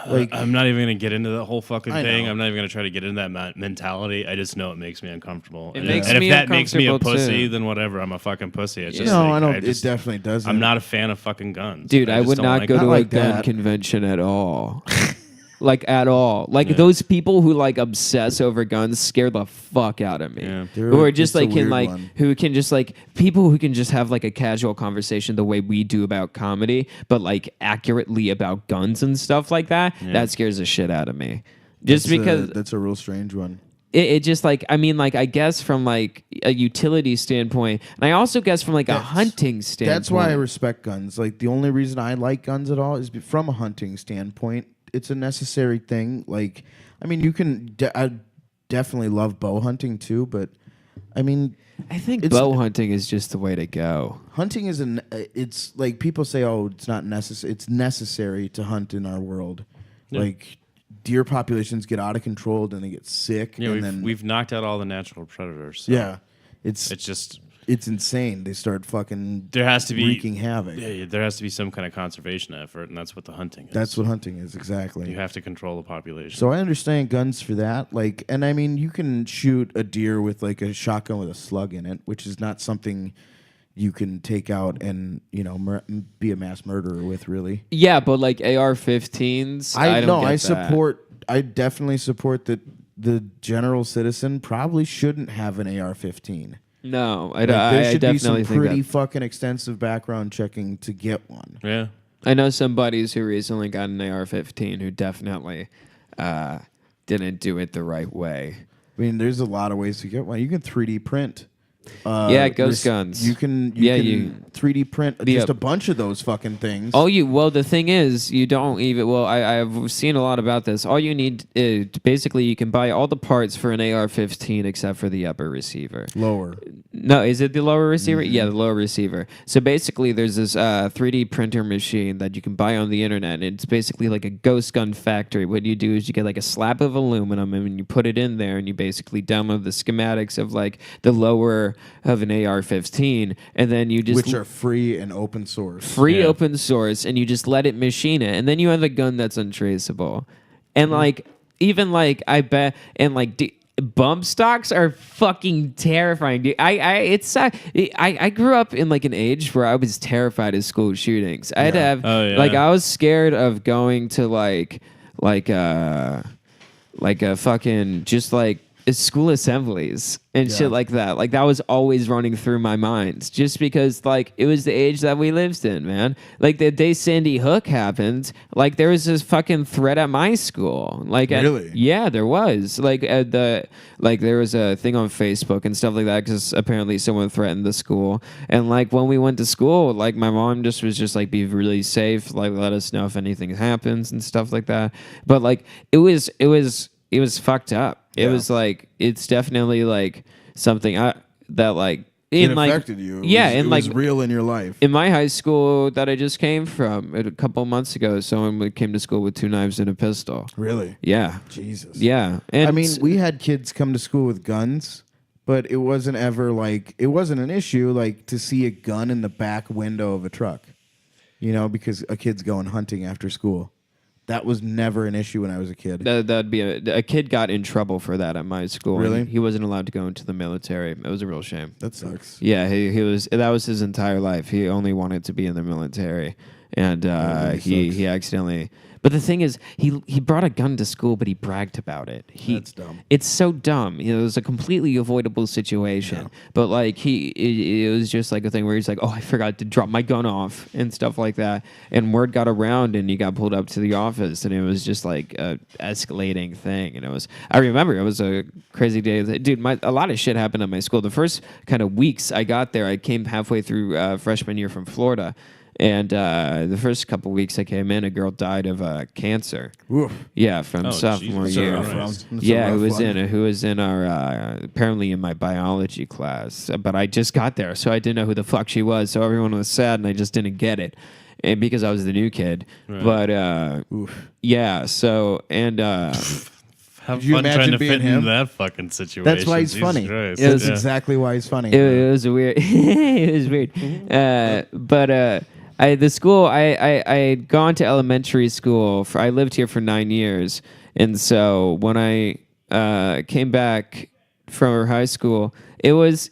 like I'm not even gonna get into the whole fucking I thing. know. I'm not even gonna try to get into that mentality. I just know it makes me uncomfortable. It and makes and me if that makes me a uncomfortable, pussy, too. then whatever. I'm a fucking pussy. It's just no, like, I don't. just- it definitely doesn't. I'm not a fan of fucking guns, Dude, I just would don't not like go them. to Not a like gun that. convention at all. like at all. Like those people who like obsess over guns scare the fuck out of me. Yeah. Who are just It's a like can weird like one. who can just like people who can just have like a casual conversation the way we do about comedy, but like accurately about guns and stuff like that. That scares the shit out of me. Just because that's a real strange one. it just like I mean like I guess from like a utility standpoint, and I also guess from like a hunting standpoint. That's why I respect guns. Like the only reason I like guns at all is from a hunting standpoint. It's a necessary thing. Like I mean, you can. I definitely love bow hunting too, but I mean, I think it's- bow hunting is just the way to go. hunting is an. It's like people say, oh, it's not necessary. It's necessary to hunt in our world. Yeah. Like deer populations get out of control and they get sick. Yeah, and we've knocked out all the natural predators. So yeah, it's just insane. They start fucking. there has to be wreaking havoc. Yeah, there has to be some kind of conservation effort, and that's what the hunting is. That's what hunting is exactly. you have to control the population. So I understand guns for that. Like, and I mean, you can shoot a deer with like a shotgun with a slug in it, which is not something you can take out and be a mass murderer with. Really, Yeah, but like AR-15s, I don't no. get I that. support. I definitely support that. The general citizen probably shouldn't have an AR-15. No, Like, there I should be some definitely think pretty that. fucking extensive background checking to get one. yeah. I know some buddies who recently got an AR-15 who definitely didn't do it the right way. I mean, there's a lot of ways to get one. You can 3D print. Yeah, ghost guns. You can. Yeah, You you- can 3D print The, just a bunch of those fucking things. Oh, well, the thing is, you don't even. Well, I've seen a lot about this. All you need is basically you can buy all the parts for an AR-15 except for the upper receiver. Lower. No, is it the lower receiver? Mm-hmm. Yeah, the lower receiver. So basically, there's this 3D printer machine that you can buy on the internet. And it's basically like a ghost gun factory. What you do is you get like a slab of aluminum and you put it in there and you basically download the schematics of like the lower of an AR-15, and then you just Which are free and open source. free Yeah. open source, and you just let it machine it, and then you have a gun that's untraceable. And like even like I bet and like. Bump stocks are fucking terrifying, dude. I grew up in like an age where I was terrified of school shootings. I had to have like I was scared of going to like a fucking just like school assemblies and shit like that. Like that was always running through my mind just because like it was the age that we lived in, man. Like the day Sandy Hook happened, like there was this fucking threat at my school. Like Really? yeah, there was. Like there was a thing on Facebook and stuff like that because apparently someone threatened the school. And like when we went to school, like my mom was just like be really safe, like let us know if anything happens and stuff like that. But like it was fucked up. It was like it's definitely like something that like It like affected you. It was real in your life. in my high school that I just came from a couple months ago, someone came to school with 2 knives and a pistol. Really? Yeah, Jesus. yeah. And I mean, we had kids come to school with guns, but it wasn't ever like it wasn't an issue like to see a gun in the back window of a truck. Because a kid's going hunting after school. That was never an issue when I was a kid. that'd be a kid got in trouble for that at my school. and Really? he wasn't allowed to go into the military. It was a real shame. That sucks. Yeah, that was his entire life. He only wanted to be in the military, and really he sucks. accidentally. But the thing is, he brought a gun to school, but he bragged about it. That's dumb. It's so dumb. It was a completely avoidable situation. But like it was just like a thing where he's like, "Oh, I forgot to drop my gun off" and stuff like that. And word got around, and he got pulled up to the office, and it was just like a escalating thing. And I remember it was a crazy day, dude. A lot of shit happened at my school. The first kind of weeks I got there, I came halfway through freshman year from Florida. And the first couple weeks I came in, a girl died of cancer. Oof. Yeah, from sophomore Jesus year. Christ. That's a Yeah, rough one. who was in our apparently in my biology class. But I just got there, so I didn't know who the fuck she was. So everyone was sad, and I just didn't get it, and because I was the new kid. Right. But Oof. yeah, so and Have Could you fun trying imagine to being fit him? in that fucking situation. That's why he's Jesus funny. Christ. That's Yeah. exactly why he's funny. it was a weird. It was weird. But the school I had gone to elementary school. I lived here for 9 years, and so when I came back from high school, it was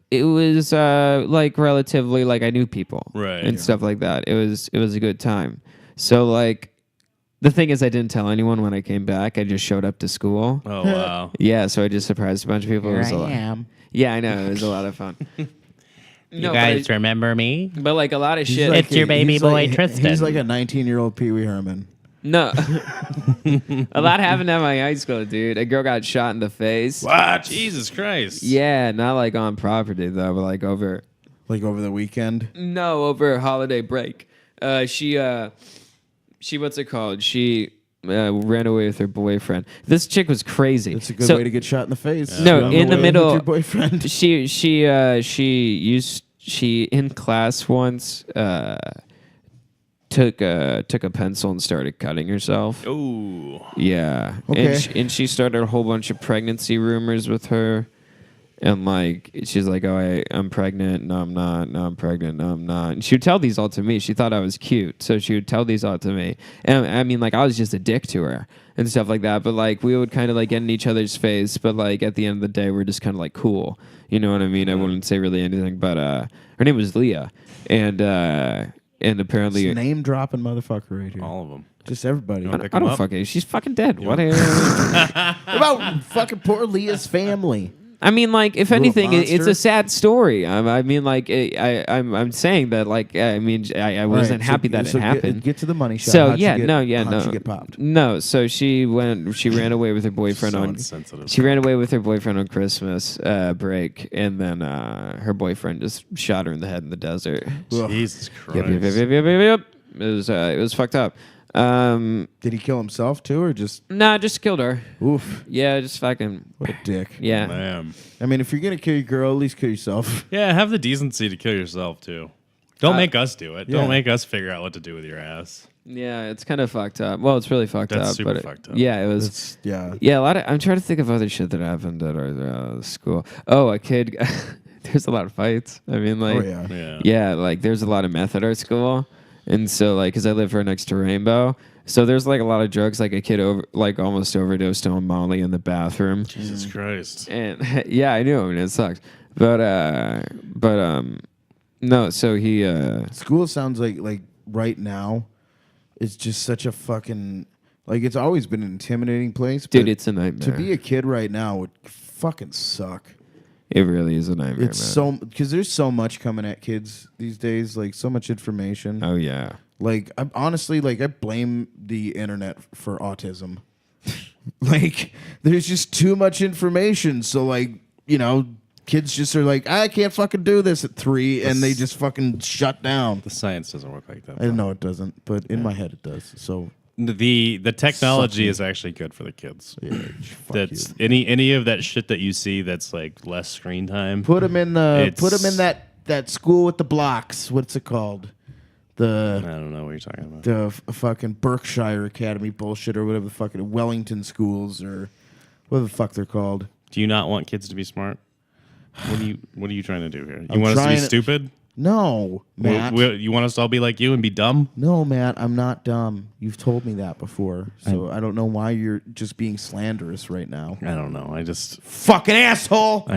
like relatively like I knew people, Right, and yeah. stuff like that. It was a good time. So like The thing is, I didn't tell anyone when I came back. I just showed up to school. Oh wow. Yeah, so I just surprised a bunch of people. It was a lot. Yeah, I know. It was a lot of fun. remember me? But like a lot of shit. It's your baby he's boy, like, Tristan. He's like a 19-year-old Pee Wee Herman. No. A lot happened at my high school, dude. A girl got shot in the face. What? Jesus Christ. Yeah, not like on property though, but like over. Like over the weekend. No, over holiday break. She what's it called? She ran away with her boyfriend. This chick was crazy. It's a good So- way to get shot in the face. No, Run in the away middle- with your boyfriend. She in class once took a pencil and started cutting herself. Oh. Yeah. Okay. And she started a whole bunch of pregnancy rumors with her. And like she's like, oh, I'm pregnant. No, I'm not. No, I'm pregnant. No, I'm not. And she would tell these all to me. She thought I was cute, so she would tell these all to me. And I mean, like I was just a dick to her and stuff like that. But like we would kind of like get in each other's face. But like at the end of the day, we're just kind of like cool. You know what I mean? I wouldn't say really anything. But her name was Leah, and apparently Just name dropping motherfucker right here. All of them. Just everybody. wanna What pick I don't 'em up? fucking. She's fucking dead. What? about fucking poor Leah's family? I mean, like, if Little anything, it's monster. a sad story. I mean, like, I'm saying that, like, I mean, I wasn't Right, so- happy that so it happened. Get to the money shot. So How'd you yeah, get- no, how'd you get popped? no. So she ran away with her boyfriend So on. insensitive. She ran away with her boyfriend on Christmas break, and then her boyfriend just shot her in the head in the desert. Ugh. Jesus Christ. Yep. It was fucked up. Did he kill himself too, or just Nah, just killed her. oof? Yeah, just fucking. What a dick. Yeah. Man. I mean, if you're gonna kill your girl, at least kill yourself. Yeah, have the decency to kill yourself too. Don't make us do it. yeah. Don't make us figure out what to do with your ass. Yeah, it's kind of fucked up. Well, it's really fucked That's up. super but fucked up. Yeah, it was. It's, yeah. Yeah, a lot of. I'm trying to think of other shit that happened at our school. Oh, a kid. There's a lot of fights. I mean, like, Oh yeah. Yeah. yeah, like there's a lot of meth at our school, and so like, cause I live right next to Rainbow, so there's like a lot of drugs. Like a kid almost overdosed on Molly in the bathroom, Jesus Christ. and yeah, I knew. I mean, it sucks, but no. So he School sounds like right now, it's just such a fucking like it's always been an intimidating place. dude, but it's a nightmare. to be a kid right now would fucking suck. It really is a nightmare. It's man. so because there's so much coming at kids these days, like so much information. Oh yeah. Like I'm honestly like I blame the internet for autism. Like there's just too much information, so like you know kids just are like I can't fucking do this at 3, and they just fucking shut down. The science doesn't work like that. I know it doesn't, but in my head it does. So The technology Sucky. is actually good for the kids. yeah, fuck That's you. any of that shit that you see that's like less screen time. Put them in that school with the blocks. What's it called? I don't know what you're talking about. The fucking Berkshire Academy bullshit or whatever the fucking Wellington schools or whatever the fuck they're called. Do you not want kids to be smart? What are you trying to do here? You I'm want us to be trying to- stupid? No, Matt. You want us to all be like you and be dumb? No, Matt, I'm not dumb. You've told me that before. So I don't know why you're just being slanderous right now. I don't know. I just Fucking asshole! I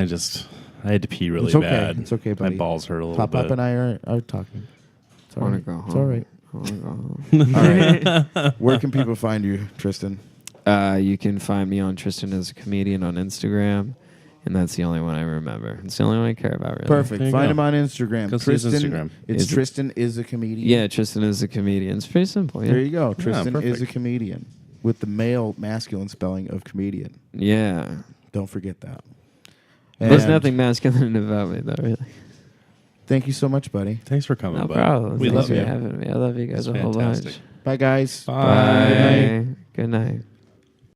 had to pee really It's okay. bad. It's okay, buddy. My balls hurt a little Pop bit. Up and I are talking. It's all Wanna right. go It's home? all right. I wanna go home. All right. Where can people find you, Tristan? You can find me on Tristan as a comedian on Instagram, and that's the only one I remember. It's the only one I care about, really. Perfect. There you Find go. him on Instagram. Go see his Tristan. Instagram. It's Is it- Tristan is a comedian. Yeah, Tristan is a comedian. It's pretty simple. Yeah. There you go. Tristan is a perfect. comedian with the masculine spelling of comedian. Yeah. Don't forget that. There's And nothing masculine about me, though, really. Thank you so much, buddy. Thanks for coming, No bud. problem. We Thanks love for you. having me. I love you guys It's a whole fantastic. bunch. Bye, guys. Bye. Good night.